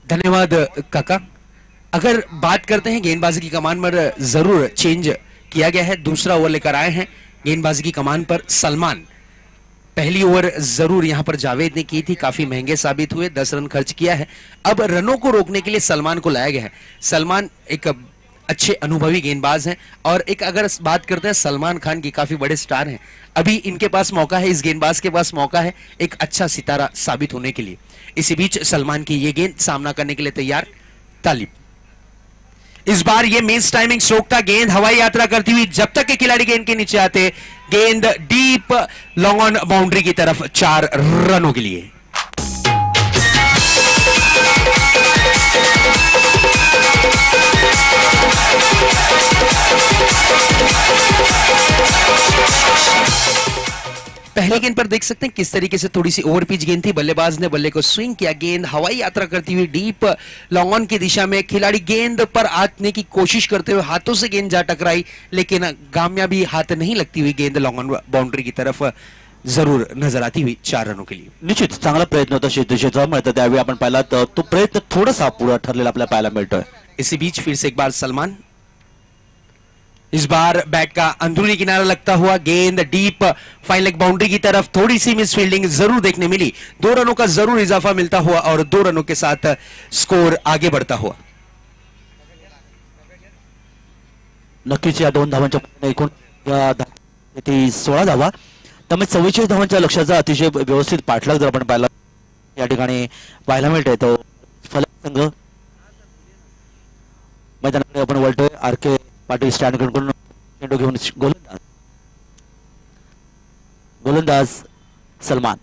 धन्यवाद काका। अगर बात करते हैं गेंदबाजी की कमान पर जरूर चेंज किया गया है, दूसरा ओवर लेकर आए हैं गेंदबाजी की कमान पर सलमान। पहली ओवर जरूर यहां पर जावेद ने की थी, काफी महंगे साबित हुए, 10 रन खर्च किया है। अब रनों को रोकने के लिए सलमान को लाया गया है। सलमान एक अच्छे अनुभवी गेंदबाज हैं और एक अगर बात करते हैं सलमान खान की, काफी बड़े स्टार हैं, अभी इनके पास मौका है, इस गेंदबाज के पास मौका है एक अच्छा सितारा साबित होने के लिए। इसी बीच सलमान की ये गेंद सामना करने के लिए तैयार तालिब। इस बार ये मिस टाइमिंग स्ट्रोक था, गेंद हवाई यात्रा करती हुई जब तक के खिलाड़ी गेंद के नीचे आते, गेंद डीप लॉन्ग ऑन बाउंड्री की तरफ 4 रनों के लिए। पहली गेंद पर देख सकते हैं किस तरीके से थोड़ी सी ओवर पिच गेंद थी, बल्लेबाज ने बल्ले को स्विंग किया, गेंद हवाई यात्रा करती हुई डीप लॉन्ग ऑन की दिशा में, खिलाड़ी गेंद पर आने की कोशिश करते हुए हाथों से गेंद जा टकराई, लेकिन कामयाबी हाथ नहीं लगती हुई गेंद लॉन्ग ऑन बाउंड्री की तरफ जरूर नजर आती हुई 4 रनों के लिए। निश्चित चांगला प्रयत्न होता क्षेत्रात मिळतं, त्यावेळी आपण पाहिला तो प्रयत्न थोडासा पूरा ठरलेला आपल्याला पाहायला मिळतोय। इसी बीच फिर से एक बार सलमान, इस बार बैट का अंदरूनी किनारा लगता हुआ, गेंद डीप फाइन लेग बाउंड्री की तरफ, थोड़ी सी मिस फील्डिंग जरूर देखने मिली, 2 रनों का जरूर इजाफा मिलता हुआ और 2 रनों के साथ स्कोर आगे बढ़ता हुआ। नक्कीच या 2 धावांच्या एकूण 16 धावा, त्यामुळे 44 धावांच्या लक्ष्याचा अतिशय व्यवस्थित पाठलाग जर आपण पाहिला या ठिकाणी पाहायला मिळतोय, तो फलक संघ मैदानाकडे आपण वळतोय। आर.के. पाटील स्टँड कडून चेंडू घेऊन गोलंदाज सलमान।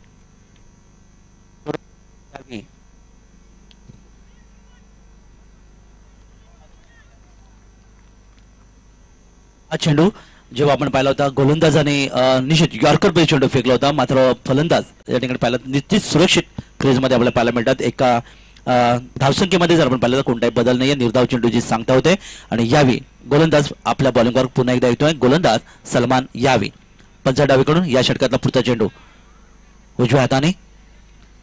हा चेंडू जेव्हा आपण पाहिला होता गोलंदाजाने निश्चित यॉर्कर पे चेंडू फेकला होता, मात्र फलंदाज या ठिकाणी पाहिला निश्चित सुरक्षित क्रीजमध्ये आपल्याला पाहायला मिळतात। एका धावसंख्येमध्ये जर आपण पाहिलं तर कोणताही बदल नाहीये, निर्धाव चेंडूची सांगता होते आणि यावी गोलंदाज आपल्या बॉलिंगवर पुन्हा एकदा येतोय, गोलंदाज सलमान यावी। पंचा डावीकडून या षटकातला पुढचा चेंडू उजव्या हाताने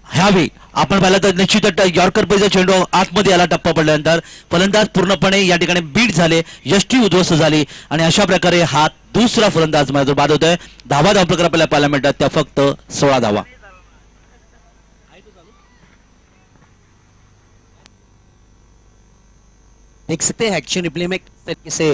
ह्यावी आपण पाहिलं तर निश्चितच यॉर्कर पेचा चेंडू आतमध्ये आला, टप्पा पडल्यानंतर फलंदाज पूर्णपणे या ठिकाणी बीट झाले, यष्टी उद्ध्वस्त झाली आणि अशा प्रकारे हा दुसरा फलंदाज मैदानात बाद होतोय। धावा प्रकार आपल्याला पाहायला मिळतात त्या फक्त 16 धावा। देख सकते हैं एक्शन रिप्ले में किस तरीके से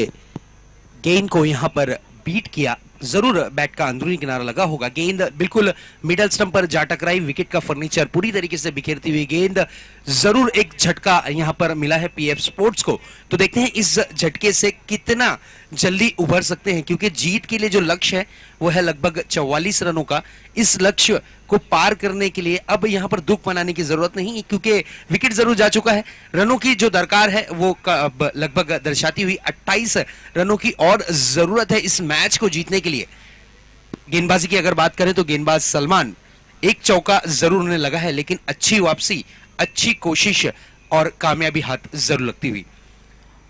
गेंद को यहां पर बीट किया, जरूर बैट का अंदरूनी किनारा लगा होगा। गेंद बिल्कुल मिडल स्टंप पर जा टकराई, विकेट का फर्नीचर पूरी तरीके से बिखेरती हुई गेंद। जरूर एक झटका यहां पर मिला है पीएफ स्पोर्ट्स को। तो देखते हैं इस झटके से कितना जल्दी उभर सकते हैं, क्योंकि जीत के लिए जो लक्ष्य है वो है लगभग 44 रनों का। इस लक्ष्य को पार करने के लिए अब यहां पर दुख मनाने की जरूरत नहीं, क्योंकि विकेट जरूर जा चुका है। रनों की जो दरकार है वो अब लगभग दर्शाती हुई 28 रनों की और जरूरत है इस मैच को जीतने के लिए। गेंदबाजी की अगर बात करें तो गेंदबाज सलमान, एक चौका जरूर उन्हें लगा है, लेकिन अच्छी वापसी, अच्छी कोशिश और कामयाबी हाथ जरूर लगती हुई।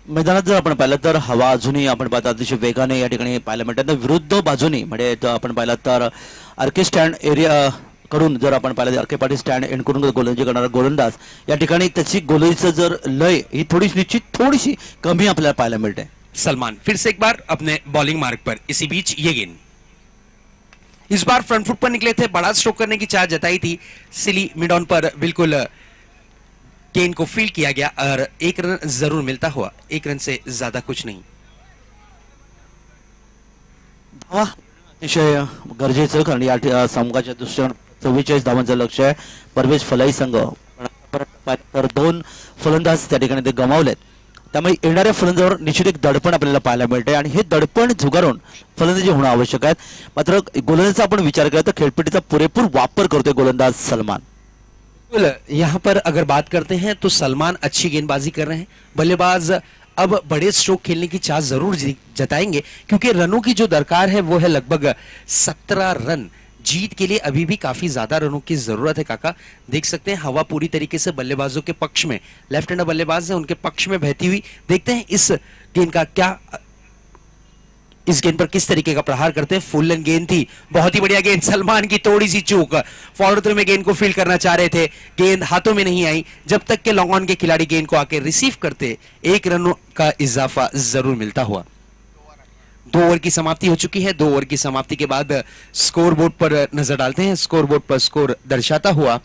मैदानात जर आपण पाहिलं तर हवा अजूनही आपण पाहता अतिशय वेगाने या ठिकाणी पाहायला मिळतात. विरुद्ध बाजूनी म्हणजे आपण पाहिलं तर आर्के स्टँड एरिया कडून जर आपण पाहिलं आर्के पाटी स्टँड एंड करून गोलंदाजी करणारा गोलंदाज या ठिकाणी त्याची गोलंदाजीचं जर लय ही थोडीशी कमी आपल्याला पाहायला मिळते. सलमान फिर से एक बार अपने बॉलिंग मार्ग पर, इसी बीच ये गेंद इस बार फ्रंट फुट पर निकले थे, बड़ा स्ट्रोक करने की चाह जताई थी, सिली मिड ऑन पर बिल्कुल गेंद को फील्ड किया गया और एक रन जरूर मिलता हुआ, एक रन से ज्यादा कुछ नहीं. अतिशय गरजेचं, कारण या संघाच्या दृष्टीने 44 धावांचं लक्ष आहे. परवेज फलाई संघ तर 2 फलंदाज त्या ठिकाणी ते गमावलेत, त्यामुळे येणाऱ्या फलंदाजावर निश्चित एक दडपण आपल्याला पाहायला मिळते आणि हे दडपण झुगारून फलंदाजी होणं आवश्यक आहे. मात्र गोलंदाजीचा आपण विचार केला तर खेळपट्टीचा पुरेपूर वापर करतोय गोलंदाज सलमान. यहाँ पर अगर बात करते हैं तो सलमान अच्छी गेंदबाजी कर रहे हैं. बल्लेबाज अब बड़े स्ट्रोक खेलने की चाह जरूर जताएंगे, क्योंकि रनों की जो दरकार है वो है लगभग 17 रन. जीत के लिए अभी भी काफी ज्यादा रनों की जरूरत है. काका देख सकते हैं हवा पूरी तरीके से बल्लेबाजों के पक्ष में, लेफ्ट हैंडर बल्लेबाज है उनके पक्ष में बहती हुई. देखते हैं इस गेंद का क्या, इस गेंद पर किस तरीके का प्रहार करते हैं. फुल लेंथ गेंद थी, बहुत ही बढ़िया गेंद. सलमान की थोड़ी सी चूक, फॉलो थ्रू में गेंद को फील्ड करना चाह रहे थे, गेंद हाथों में नहीं आई. जब तक के लॉन्ग ऑन के खिलाड़ी गेंद को आके रिसीव करते, 1 रन का इजाफा जरूर मिलता हुआ. 2 ओवर की समाप्ति हो चुकी है. 2 ओवर की समाप्ति के बाद स्कोर बोर्ड पर नजर डालते हैं. स्कोर बोर्ड पर स्कोर दर्शाता हुआ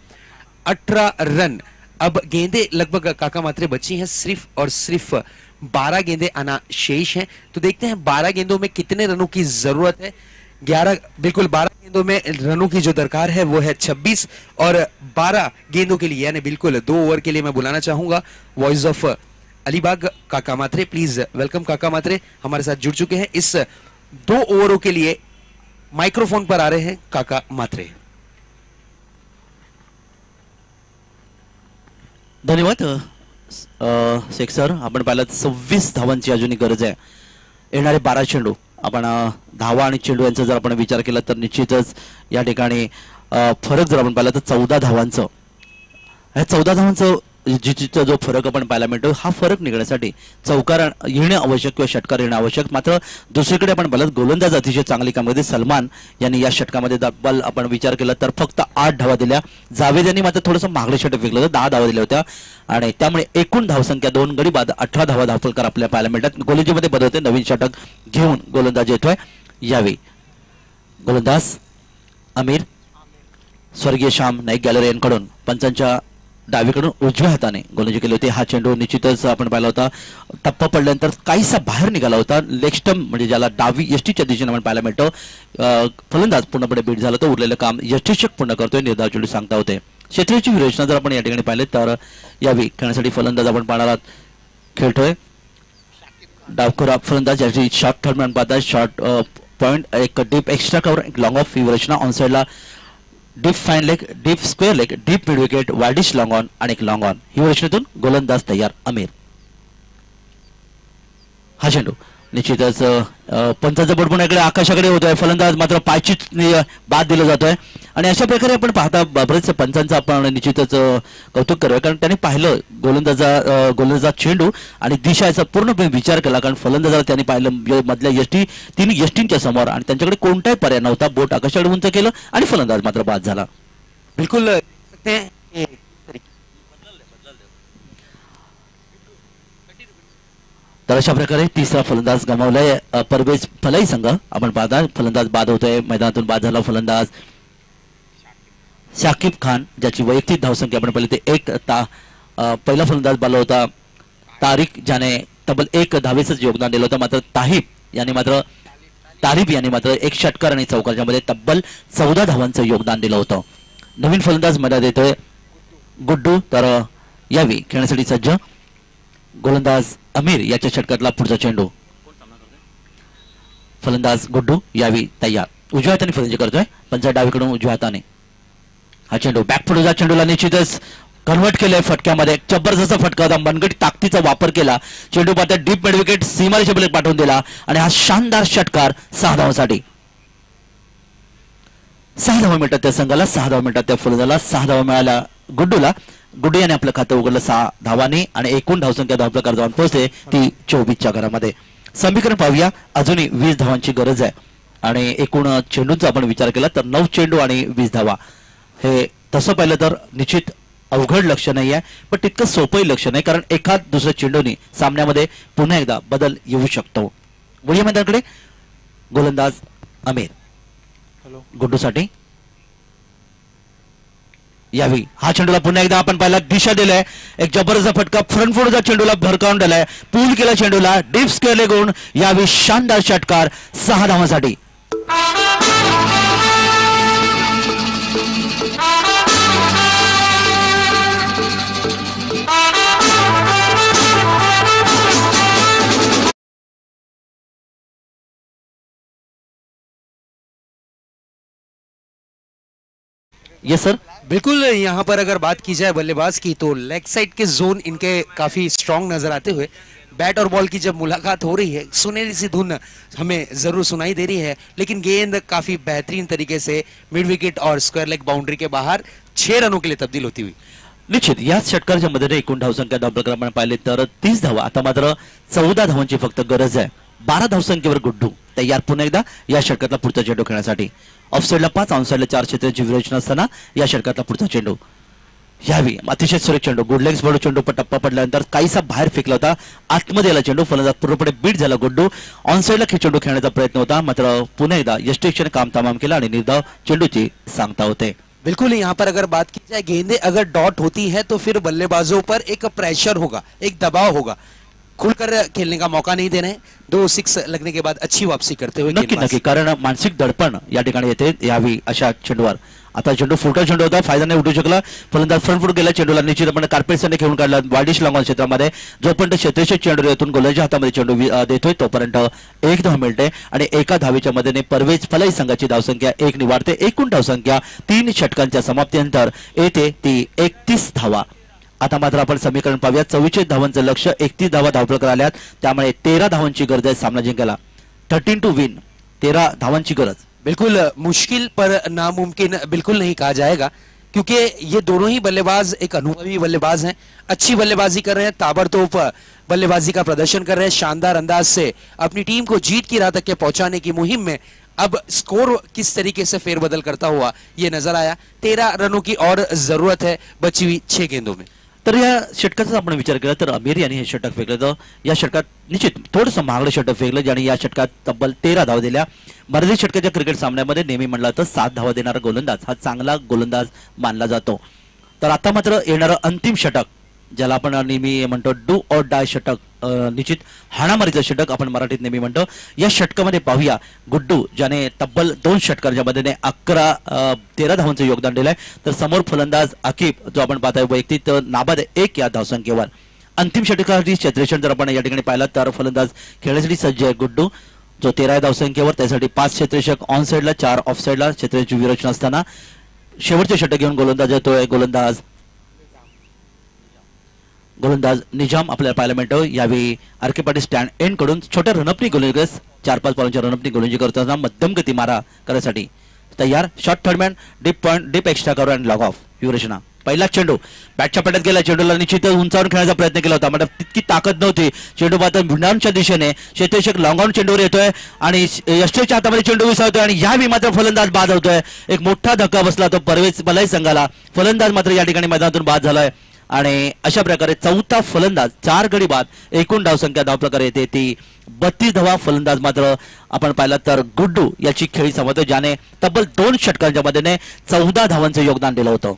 18 रन. अब गेंदें लगभग काका मात्रे बची हैं, सिर्फ और सिर्फ 12 गेंदें आना शेष हैं. तो देखते हैं 12 गेंदों में कितने रनों की जरूरत है. 12 गेंदों में रनों की जो दरकार है वो है 26, और 12 गेंदों के लिए यानी बिल्कुल 2 ओवर के लिए मैं बुलाना चाहूंगा वॉइस ऑफ अलीबाग काका मात्रे. प्लीज वेलकम काका मात्रे, हमारे साथ जुड़ चुके हैं. इस 2 ओवरों के लिए माइक्रोफोन पर आ रहे हैं काका मात्रे. धन्यवाद शेख सर. आपण पाहिलं 26 धावांची अजूनही गरज आहे. येणारे 12 चेंडू, आपण धावा आणि चेंडू यांचा जर आपण विचार केला तर निश्चितच या ठिकाणी फरक जर आपण पाहिला तर 14 धावांचं, ह्या 14 धावांचं जिचा जो फरक आपण पाहायला मिळतो, हा फरक निघण्यासाठी चौकार येणे आवश्यक किंवा षटकार येणे आवश्यक. मात्र दुसरीकडे आपण पाहिलं गोलंदाज अतिशय चांगली कामगिरी सलमान यांनी या षटकामध्ये तब्बल आपण विचार केला तर फक्त 8 धावा दिल्या. जावेद यांनी मात्र थोडंसं मागले षटक विकलं होतं, 10 धावा दिल्या होत्या आणि त्यामुळे एकूण धावसंख्या 2 गडी बाद 18 धावा धावफलकार आपल्याला पाहायला मिळतात. गोलंदाजीमध्ये बदल होते, नवीन षटक घेऊन गोलंदाज येतोय. यावेळी गोलंदाज अमीर, स्वर्गीय श्याम नाईक गॅलरी यांकडून पंचांच्या डावीकडून उजव्या हाताने गोलंदाजी केली होती. हा चेंडू निश्चितच आपण पाहिला होता, टप्पा पडल्यानंतर काहीसा बाहेर निघाला होता. लेग स्टंप म्हणजे ज्याला डावी यष्टीच्या दिशेने आपण पाहायला मिळतो. फलंदाज पूर्णपणे बीट झाला, तर उरलेलं काम यष्टीक्षक पूर्ण करतोय, निर्धाव चेंडू सांगता होते. क्षेत्रीची विवेचना जर आपण या ठिकाणी पाहिले तर यावेळी खेळण्यासाठी फलंदाज आपण पाहणार खेळतोय डावखोरा फलंदाज, याची शॉर्ट थर्ड म्हणून पाहतात. शॉर्ट पॉइंट, एक डीप एक्स्ट्रा कव्हर, एक लॉंग ऑफ ही रचना. ऑन साइडला deep fine leg, deep square leg, deep mid wicket, widish long on आणि एक लॉंग ऑन. ही रचनेतून गोलंदाज तयार अमीर. हा चेंडू निश्चितच पंचाचं बोट पुन्हा इकडे आकाशाकडे होतोय. फलंदाज मात्र पायचीत बाद दिला जातोय आणि अशा प्रकारे आपण पाहता बरेच पंचांचं आपण निश्चितच कौतुक करूया, कारण त्यांनी पाहिलं गोलंदाजा चेंडू आणि दिशा याचा पूर्णपणे विचार केला. कारण फलंदाजाला त्यांनी पाहिलं मधल्या यष्टी, 3 यष्टींच्या समोर आणि त्यांच्याकडे कोणताही पर्याय नव्हता. बोट आकाशाकडे उंच केलं आणि फलंदाज मात्र बाद झाला. बिल्कुल तर अशा प्रकारे तिसरा फलंदाज गमावलाय परवेज फलाई संघ. आपण पाहता फलंदाज बाद होतोय, मैदानातून बाद झाला फलंदाज शाकिब खान, ज्याची वैयक्तिक धावसंख्या आपण पाहिली ते 1 पहिला फलंदाज बाला होता तारिक, ज्याने तब्बल 1 धावेचंच योगदान दिलं होतं. मात्र ताहिब यांनी मात्र तारिब यांनी मात्र एक षटकार आणि चौकारच्या मध्ये तब्बल 14 धावांचं योगदान दिलं होतं. नवीन फलंदाज मैदानात येतोय गुड्डू, तर यावी खेळण्यासाठी सज्ज गोलंदाज अमीर याच्या षटकातला पुढचा चेंडू. फलंदाज गुड्डू यावी तयार, उजव्या हाताने फलंदाजी करतोय, पंचा डावीकडून उजव्या हाताने हा चेंडू बॅकफुटचा चेंडूला निश्चितच कन्वर्ट केलंय फटक्यामध्ये. जबरदस्त फटका होता, मनगटी ताकदीचा वापर केला, चेंडू पाहता डीप मिड विकेट सीमारेषे बलेत पाठवून दिला आणि हा शानदार षटकार 6 धावांसाठी. 6 धावा मिळतात त्या संघाला, 6 धावा मिळतात त्या फलंदाजाला, 6 धावा मिळाल्या गुड्डूला. गुड्डू याने आपलं खातं उघडलं 6 धावांनी आणि एकूण धावसंख्या धावप्रकार जाऊन पोहोचते ती 24च्या घरामध्ये. समीकरण पाहूया, अजूनही 20 धावांची गरज आहे आणि एकूण चेंडूंचा आपण विचार केला तर 9 चेंडू आणि 20 धावा. हे तसं पाहिलं तर निश्चित अवघड लक्ष नाही आहे, पण तितकं सोपंही लक्ष नाही, कारण एखाद दुसऱ्या चेंडूनी सामन्यामध्ये पुन्हा एकदा बदल येऊ शकतो. वळूया मैदानाकडे. गोलंदाज अमीर गुड्डूसाठी यावी, हा चेंडूला पुन्हा एकदा आपण पाहिला दिशा दिलाय, एक जबरदस्त फटका फ्रंट फुटचा चेंडूला भरकावून दिलाय, पूल केला चेंडूला, डिप्स केले गुण, यावी शानदार षटकार 6 धावांसाठी. यस सर, बिल्कुल. यहाँ पर अगर बात की जाए बल्लेबाज की तो लेग साइड के जोन इनके काफी स्ट्रांग नजर आते हुए बैट और बॉल की जब मुलाकात हो रही है सुनहरी सी धुन हमें जरूर सुनाई दे रही है, लेकिन गेंद काफी बेहतरीन तरीके से मिड विकेट और स्क्वायर लेग बाउंड्री के बाहर 6 रनों के लिए तब्दील होती हुई. निश्चित याच षटकाच्या मध्ये एकूण धावसंख्या धावप्रमाण पाहिले तर 30 धावा, आता मात्र 14 धावांची फक्त गरज आहे. 12 धावसंख्येवर गुड्डू तयार पुन्हा एकदा या षटकातला पुढचा चेंडू खेळण्यासाठी. ऑफसाईडला 5, ऑनसाईडला 4 क्षेत्राची विरोचना असताना या षटकातला पुढचा चेंडू यावी, अतिशय सुरेख चेंडू, गुडलेग्स बडू चेंडू टप्पा पडल्यानंतर काहीसा बाहेर फेकला होता, आतमध्ये आला चेंडू, फलंदाज पूर्णपणे बीट झाला गुड्डू. ऑनसाईडला चेंडू खेळण्याचा प्रयत्न होता, मात्र पुन्हा एकदा यष्टीक्षण काम तमाम केला आणि निर्धाव चेंडूची सांगता होते. बिल्कुल. यहाँ पर अगर बात की जाए गेंदें अगर डॉट होती है तो फिर बल्लेबाजों पर एक प्रेशर होगा, एक दबाव होगा, खुलकर खेलने का मौका नहीं देना है. 2 6 लगने के बाद अच्छी वापसी करते हुए नक्की, कारण मानसिक दडपण या ठिकाणी येते यावी अशा चेंडूवर. आता चेंडू फुटका चेंडू होता, फायदा नाही उठू शकला, फलंदाज फ्रंट फुट गेला, चेंडूला निश्चितपणे कार्पेटने खेळून काढला वाडिश लॉंग क्षेत्रामध्ये. जोपर्यंत क्षेत्रीय चेंडू येथून गोलंदाजाच्या हातामध्ये चेंडू देतोय तोपर्यंत 1 धाव मिळते आणि एका धावेच्या मदतीने परवेज फलाई संघाची धावसंख्या 1 नि वाढते. एकूण धावसंख्या 3 षटकांच्या समाप्तीनंतर येते ती 31 धावा. आता मात्र आपण समीकरण पाहूया, 44 धावांचं लक्ष, 31 धावा धावप्रकार आल्यात, त्यामुळे 13 धावांची गरज आहे सामना जिंकायला. 13 टू विन, 13 धावांची गरज. बिल्कुल मुश्किल पर नामुमकिन बिल्कुल नहीं कहा जाएगा, क्योंकि ये दोनों ही बल्लेबाज एक अनुभवी बल्लेबाज हैं, अच्छी बल्लेबाजी कर रहे हैं, ताबड़तोड़ बल्लेबाजी का प्रदर्शन कर रहे हैं, शानदार अंदाज से अपनी टीम को जीत की राह तक के पहुंचाने की मुहिम में अब स्कोर किस तरीके से फेरबदल करता हुआ ये नजर आया. 13 रनों की और जरूरत है बची हुई 6 गेंदों में. तर या षटकाचा आपण विचार केला तर अमीर यांनी हे षटक फेकलं, तर या षटकात निश्चित थोडंसं महागडं षटक फेकलं, ज्याने या षटकात तब्बल 13 धावा दिल्या. मर्यादित षटकाच्या क्रिकेट सामन्यामध्ये नेहमी म्हणला तर 7 धावा देणारा गोलंदाज हा चांगला गोलंदाज मानला जातो. तर आता मात्र येणारं अंतिम षटक, ज्याला आपण नेहमी म्हणतो डू ऑर डाय षटक, निश्चित हाणामारीचं षटक आपण मराठीत नेहमी म्हणतो, या षटकामध्ये पाहूया गुड्डू ज्याने तब्बल 2 षटकांच्या मदतीने 13 धावांचं योगदान दिलंय, तर समोर फलंदाज आकिब जो आपण पाहताय वैयक्तिक नाबाद 1 या धावसंख्येवर. अंतिम षटकासाठी क्षेत्ररक्षण जर आपण या ठिकाणी पाहिलं तर फलंदाज खेळण्यासाठी सज्ज आहे गुड्डू, जो 13 धावसंख्येवर, त्यासाठी 5 क्षेत्ररक्षक, ऑन साईडला 4, ऑफ साईडला क्षेत्राची विरचना असताना शेवटचे षटक घेऊन गोलंदाज येतोय गोलंदाज निजाम आपल्याला पाहायला मिळतो. यावेळी आरके पाटील स्टँड एंड कडून छोट्या रनअपनी गोलंदाज 4-5 बॉलांच्या रनअपनी गोलंदाजी करताना मध्यम गती मारा करण्यासाठी तयार. Short third man, deep point, deep extra करू आणि लॉग ऑफ युवरेशना. पहिला चेंडू बॅटच्या पट्यात गेला, चेंडूला निश्चित उंचावून खेळण्याचा प्रयत्न केला होता, मात्र तितकी ताकद नव्हती. चेंडू पाहता भिंडांच्या दिशेने क्षेत्ररक्षक लॉंग चेंडूवर येतोय आणि यष्टीच्या हातामध्ये चेंडू विसावतोय आणि यावेळी मात्र फलंदाज बाद होतोय. एक मोठा धक्का बसला तो परवेज फलाई संघाला. फलंदाज मात्र या ठिकाणी मैदानातून बाद झालाय आणि अशा प्रकारे 4था फलंदाज, 4 गडी बाद, एकूण धावसंख्या धावप्रकारे येते ती 32 धावा. फलंदाज मात्र आपण पाहिलं तर गुड्डू याची खेळी समजतो, ज्याने तब्बल 2 षटकांच्या मदतीने 14 धावांचं योगदान दिलं होतं.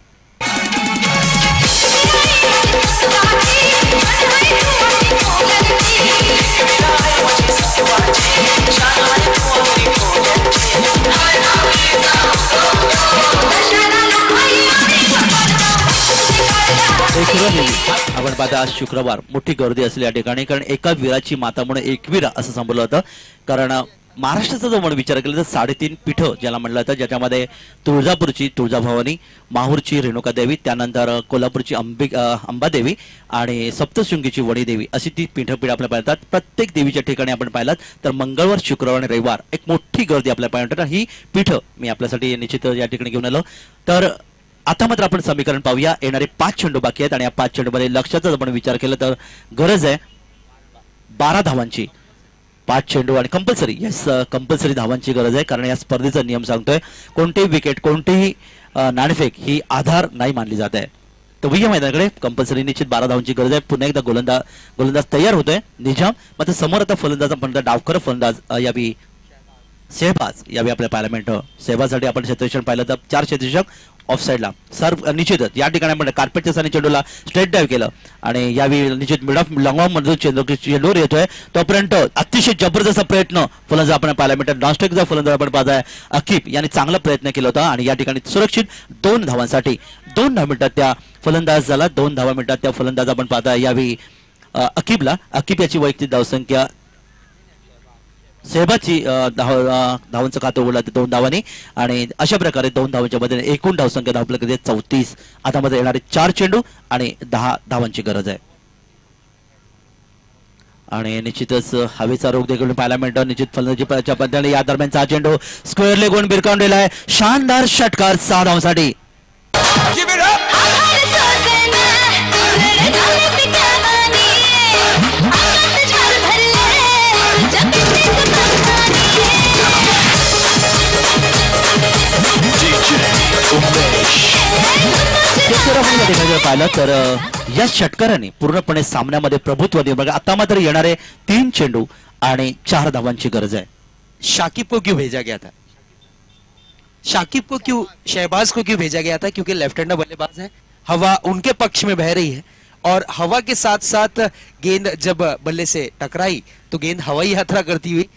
पाहता आज शुक्रवार मोठी गर्दी असली या ठिकाणी, कारण एका वीराची माता म्हणून एकवीर असं संबोधलं होतं. कारण महाराष्ट्राचा जो आपण विचार केला तर 3.5 पीठं ज्याला म्हणलं जातं, ज्याच्यामध्ये तुळजापूरची तुळजाभवानी, माहूरची रेणुकादेवी, त्यानंतर कोल्हापूरची अंबादेवी आणि सप्तशृंगीची वणीदेवी अशी ती पीठं आपल्याला पाहतात. प्रत्येक देवीच्या ठिकाणी आपण पाहिलात तर मंगळवार, शुक्रवार आणि रविवार एक मोठी गर्दी आपल्याला पाहायला मिळते. ही पीठं मी आपल्यासाठी निश्चित या ठिकाणी घेऊन आलो. तर आता मात्र आपण समीकरण पाहूया. येणारे 5 चेंडू बाकी आहेत आणि या 5 चेंडूमध्ये लक्षाचा आपण विचार केला तर गरज आहे 12 धावांची. 5 चेंडू आणि कंपल्सरी, यस कंपल्सरी धावांची गरज आहे, कारण या स्पर्धेचा नियम सांगतोय कोणतेही विकेट, कोणतेही नाणेफेक ही आधार नाही मानली जात आहे. तर भैया मैदानाकडे कंपल्सरी निश्चित 12 धावांची गरज आहे. पुन्हा एकदा गोलंदाज तयार होतोय निजाम. मात्र समोर आता फलंदाज आपण डावकर फलंदाज यावी शेहबाज यावी आपल्याला पाहायला मिळतं. शेहबाजसाठी आपण क्षेत्ररक्षण पाहिलं तर 4 क्षेत्ररक्षक ऑफ साईडला सर्व निश्चितच या ठिकाणी आपण कार्पेटच्या साने चेंडूला स्ट्रेट डाईव्ह केलं आणि यावेळी निश्चित मिड ऑफ लॉंग मधून चेंडूवर येतोय तोपर्यंत अतिशय जबरदस्त प्रयत्न फलंदाज आपण पाहायला मिळतात. नॉनस्ट्राईकचा फलंदाज आपण पाहताय अकीब याने चांगला प्रयत्न केला होता आणि या ठिकाणी सुरक्षित 2 धावांसाठी 2 धावा मिळतात त्या फलंदाजाला. 2 धावा मिळतात त्या फलंदाज आपण पाहताय यावेळी अकीबला. अकीब याची वैयक्तिक धावसंख्या शेहबाजची धावांचं खातं उघडलं 2 धावांनी आणि अशा प्रकारे 2 धावांच्या मध्ये एकूण धावसंख्या धावपल्याकडे 34. आता मध्ये येणारे 4 चेंडू आणि 10 धावांची गरज आहे. आणि निश्चितच हवेचा रोग देखील पाहायला मिळतो. निश्चित फलंदाजीच्या पद्धतीने या दरम्यानचा हा चेंडू स्क्वेअर लेगून बिरकावलेला आहे. शानदार षटकार 6 धावांसाठी. पाहिलं तर या षटकाराने पूर्णपणे सामन्यामध्ये प्रभुत्व दिलं. आता मात्र येणारे 3 चेंडू आणि 4 धावांची गरज आहे. शाकिब को क्यों भेजा गया था? शाकिब को क्यों, शहबाज को क्यों भेजा गया था? क्योंकि लेफ्ट हैंडर बल्लेबाज है, हवा उनके पक्ष में बह रही है और हवा के साथ साथ गेंद जब बल्ले से टकराई तो गेंद हवाई यात्रा करती हुई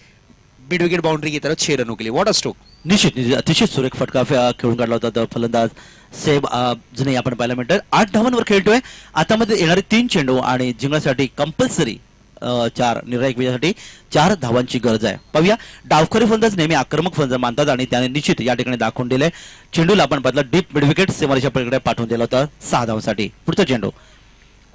मिड विकेट बाउंड्री की तरफ 6 रनों के लिए. What a stroke. निश्चित अतिशय सुरेख फटका खेळून काढला होता फलंदाज सेब जुने आपण पाहायला मिळतं. 8 धावांवर खेळतोय. आता मध्ये येणारे 3 चेंडू आणि जिंकण्यासाठी कंपल्सरी 4 निर्णायक विजयासाठी 4 धावांची गरज आहे. पाहूया डावखरी फलंदाज नेहमी आक्रमक फलंदाज मानतात आणि त्याने निश्चित या ठिकाणी दाखवून दिले. चेंडूला आपण पाहिलं डीप मिड विकेट सीमारेषा पलीकडे पाठवून दिला होता 6 धावांसाठी. पुढचा चेंडू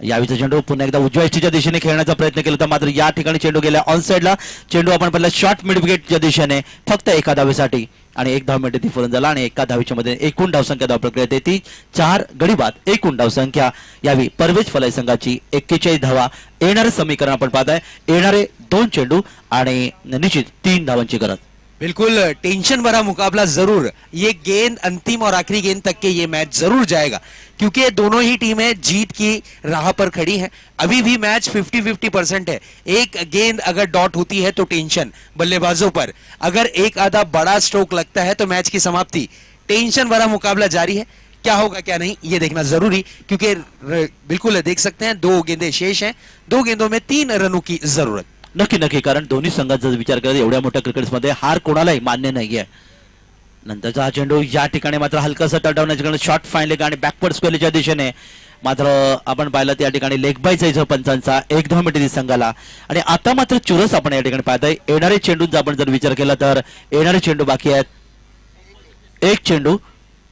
यावीचा चेंडू पुन्हा एकदा उजव्या इष्टीच्या दिशेने खेळण्याचा प्रयत्न केला होता, मात्र या ठिकाणी चेंडू गेला ऑन साइडला. चेंडू आपण पाहिला शॉर्ट मिड विकेटच्या दिशेने फक्त 1 धावेसाठी आणि 1 धाव मिळते ती फलंदाजाला आणि 1 धावेच्या मध्ये एकूण धावसंख्या धाव प्रक्रिया येते ती 4 गडी बाद. एकूण धावसंख्या यावी परवेज फलाई संघाची 41 धावा. येणारे समीकरण आपण पाहताय येणारे 2 चेंडू आणि निश्चित 3 धावांची गरज. बिल्कुल टेंशन भरा मुकाबला जरूर. ये गेंद अंतिम और आखिरी गेंद तक के ये मैच जरूर जाएगा क्योंकि दोनों ही टीमें जीत की राह पर खड़ी हैं. अभी भी मैच 50-50% है. एक गेंद अगर डॉट होती है तो टेंशन बल्लेबाजों पर, अगर एक आधा बड़ा स्ट्रोक लगता है तो मैच की समाप्ति. टेंशन भरा मुकाबला जारी है. क्या होगा क्या नहीं ये देखना जरूरी, क्योंकि बिल्कुल देख सकते हैं 2 गेंदें शेष हैं. 2 गेंदों में 3 रनों की जरूरत. नक्की नक्की, कारण दोन्ही संघात जर विचार केला एवढ्या मोठ्या क्रिकेटमध्ये हार कोणालाही मान्य नाहीये. नंतरचा हा चेंडू या ठिकाणी मात्र हलकासा टर्टवण्याच्या शॉर्ट फाईन लेग आणि बॅकवर्ड स्क्वेअरच्या दिशेने मात्र आपण पाहिलं त्या ठिकाणी लेग बाय जायचं पंचांचा 1 धाव मिळते संघाला. आणि आता मात्र चुरस आपण या ठिकाणी पाहताय. येणारे चेंडूंचा आपण जर विचार केला तर येणारे चेंडू बाकी आहेत 1 चेंडू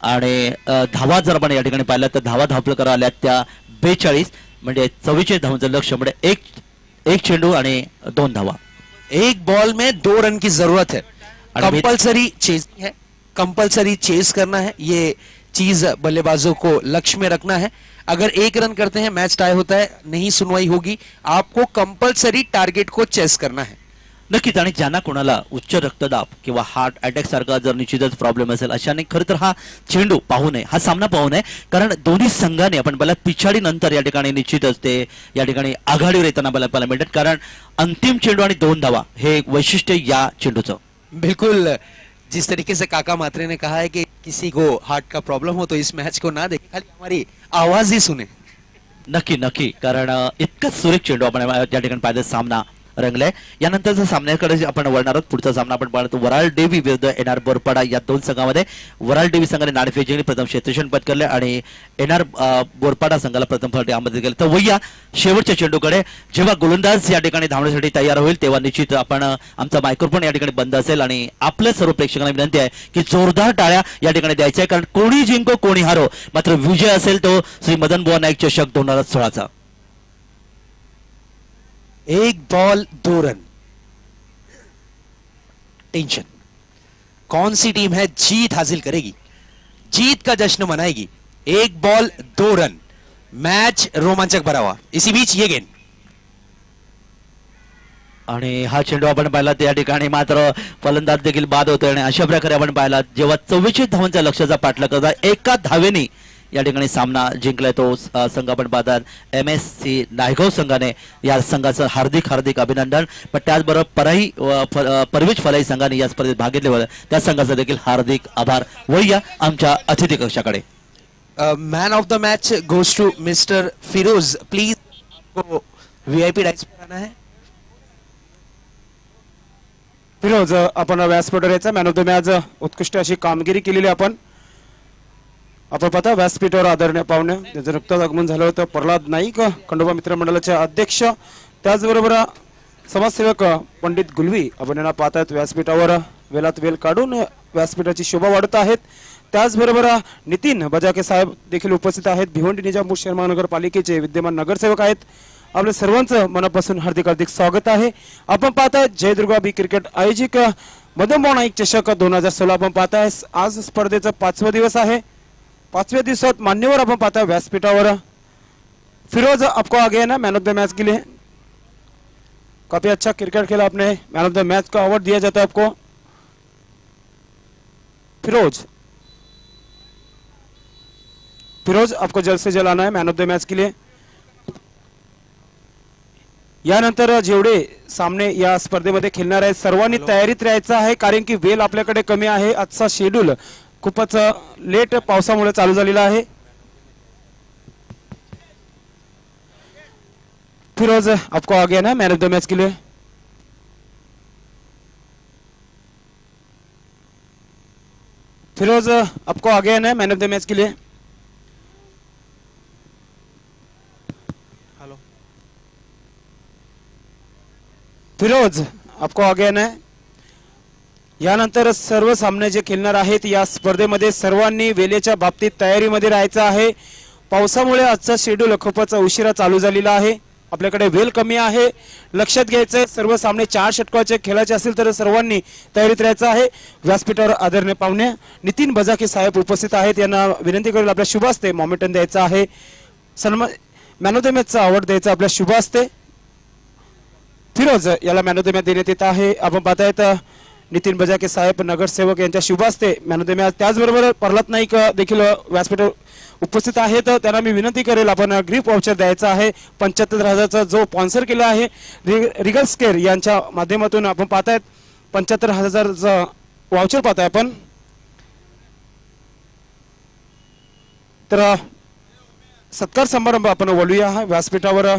आणि धावा जर आपण या ठिकाणी पाहिलं तर धावा धावपळ आल्या त्या 42 म्हणजे 44 धावांचं लक्ष्य म्हणजे एक चेंडू आणि 2 धावा. एक बॉल में 2 रन की जरूरत है. कंपल्सरी चेज है, कंपल्सरी चेज करना है. ये चीज बल्लेबाजों को लक्ष्य में रखना है. अगर 1 रन करते हैं मैच टाई होता है, नहीं सुनवाई होगी. आपको कंपल्सरी टारगेट को चेस करना है. नक्कीच. आणि ज्यांना कोणाला उच्च रक्तदाब किंवा हार्ट अटॅक सारखा जर निश्चितच प्रॉब्लेम असेल अशाने खरं तर हा चेंडू पाहू नये, हा सामना पाहू नये. कारण दोन्ही संघाने आपण पहिला पिछाडी नंतर या ठिकाणी निश्चितच ते या ठिकाणी आघाडीवर येताना पाहायला मिळतात. कारण अंतिम चेंडू आणि 2 धावा हे एक वैशिष्ट्य या चेंडूचं. बिल्कुल जिस तरीके से काका मात्रे ने कहा है कि किसी को हार्ट का प्रॉब्लम हो तो इस मैच को ना देखे, खाली हमारी आवाज ही सुने. नक्की नक्की, कारण इतकं सुरेख चेंडू आपण या ठिकाणी पाहिजे. सामना रंगलाय. यानंतरच्या सामन्याकडे आपण वळणार आहोत. पुढचा सामना आपण पाहतो वराल देवी विरुद्ध एनआर बोरपाडा या दोन संघामध्ये. वराल देवी संघाने नाणेफेक जिंकली, प्रथम क्षेत्ररक्षण पटकावले आणि एनआर बोरपाडा संघाला प्रथम फलंदाजी आमंत्रित केले. तर वैया शेवटच्या चेंडूकडे जेव्हा गोलंदाज या ठिकाणी धावण्यासाठी तयार होईल तेव्हा निश्चित आपण आमचा मायक्रोफोन या ठिकाणी बंद असेल आणि आपल्या सर्व प्रेक्षकांना विनंती आहे की जोरदार टाळ्या या ठिकाणी द्यायच्या आहे, कारण कोणी जिंको कोणी हारो मात्र विजय असेल तो श्री मदन बुवा नाईक चषक 2016चा. एक बॉल 2 रन. टेंशन. कौन सी टीम है जीत हासिल करेगी, जीत का जश्न मनाएगी. एक बॉल 2 रन. मैच रोमांचक भरा हुआ. इसी बीच ये गेंद आणि हा चेंडू आपण पाहिला त्या ठिकाणी मात्र फलंदाज देखील बाद होतोय आणि अशा प्रकारे आपण पाहिला जेव्हा 44 धावांच्या लक्ष्याचा पाठलाग करता एका धावेने या ठिकाणी सामना जिंकलाय तो संघ आपण पाहतात MSC नायगाव संघाने. या संघाचं हार्दिक हार्दिक अभिनंदन. पण त्याचबरोबर परवेज फलाई संघाने या स्पर्धेत भाग घेतले त्या संघाचा देखील हार्दिक आभार. वळूया आमच्या अतिथी कक्षाकडे. Man of the match goes to mister Firoz. Please VIP dais पर आना है. फिरोज आपण व्यासपीठावर यायचा. मॅन ऑफ द मॅच उत्कृष्ट अशी कामगिरी केलेली आपण पाहता. व्यासपीठावर आदरणीय पाहुणे त्यांचं नुकतंच आगमन झालं होतं. प्रल्हाद नाईक खंडोबा मित्र मंडळाचे अध्यक्ष, त्याचबरोबर समाजसेवक पंडित गुलवी आपण यांना पाहतात व्यासपीठावर वेलात वेल काढून व्यासपीठाची शोभा वाढत आहेत. त्याचबरोबर नितीन बजाके साहेब देखील उपस्थित आहेत. भिवंडी निजामपूर शहर महानगरपालिकेचे विद्यमान नगरसेवक आहेत. आपल्या सर्वांचं मनापासून हार्दिक हार्दिक स्वागत आहे. आपण पाहताय जयदुर्गा बी क्रिकेट आयोजित मदन बुवा नाईक चषक 2016 आपण पाहताय. आज स्पर्धेचा 5वा दिवस आहे. 5व्या दिवसात मान्यवर आपण पाहताय व्यासपीठावर. फिरोज आपको आगे है ना मैन ऑफ द मैच के लिए. काफी अच्छा क्रिकेट खेला आपने. मैन ऑफ द मैच का अवार्ड दिया जाता है आपको. फिरोज आपको जल्द से जल्द आना है मैन ऑफ द मैच के लिए. यानंतर जेवढे सामने या स्पर्धेमध्ये खेळणार आहेत सर्वांनी तयारीत राहायचं आहे, कारण की वेळ आपल्याकडे कमी आहे. आजचा शेड्यूल खूपच लेट पावसामुळे चालू झालेला आहे. फिरोज आपको आगे ना मैन ऑफ द मैच के लिए. फिरोज आपको आगे है ना मैन ऑफ द मैच के लिए. फिरोज आपको आगे ना. यानंतर सर्व सामने जे खेळणार आहेत या स्पर्धेमध्ये सर्वांनी वेळेच्या बाबतीत तयारीमध्ये राहायचं आहे. पावसामुळे आजचा शेड्यूल खूपच उशिरा चालू झालेला आहे. आपल्याकडे वेळ कमी आहे. लक्षात घ्यायचं सर्व सामने 4 षटकाचे खेळायचे असतील तर सर्वांनी तयारीत राहायचं आहे. व्यासपीठावर आदरणीय पाहुणे नितीन बजाके साहेब उपस्थित आहेत. यांना विनंती करेल आपल्या शुभ हस्ते मोमेंटन द्यायचं आहे. सन्मान मॅन ऑफ द मॅचचा अवॉर्ड द्यायचा आपल्या शुभ हस्ते. फिरोज याला मॅन ऑफ द मॅच देण्यात येत आहे. आपण पाहतायत नितीन बजाके साहेब नगरसेवक यांच्या शुभ हस्ते मॅन ऑफ द मॅच. त्याचबरोबर प्रल्हाद नाईक देखील व्यासपीठावर उपस्थित आहेत. त्यांना मी विनंती करेल आपण गिफ्ट वाउचर द्यायचा आहे 75,000चा जो स्पॉन्सर केला आहे रिगल स्केअर यांच्या माध्यमातून. आपण पाहतायत 75,000चा वाउचर पाहताय आपण. तर सत्कार समारंभ आपण वळूया व्यासपीठावर.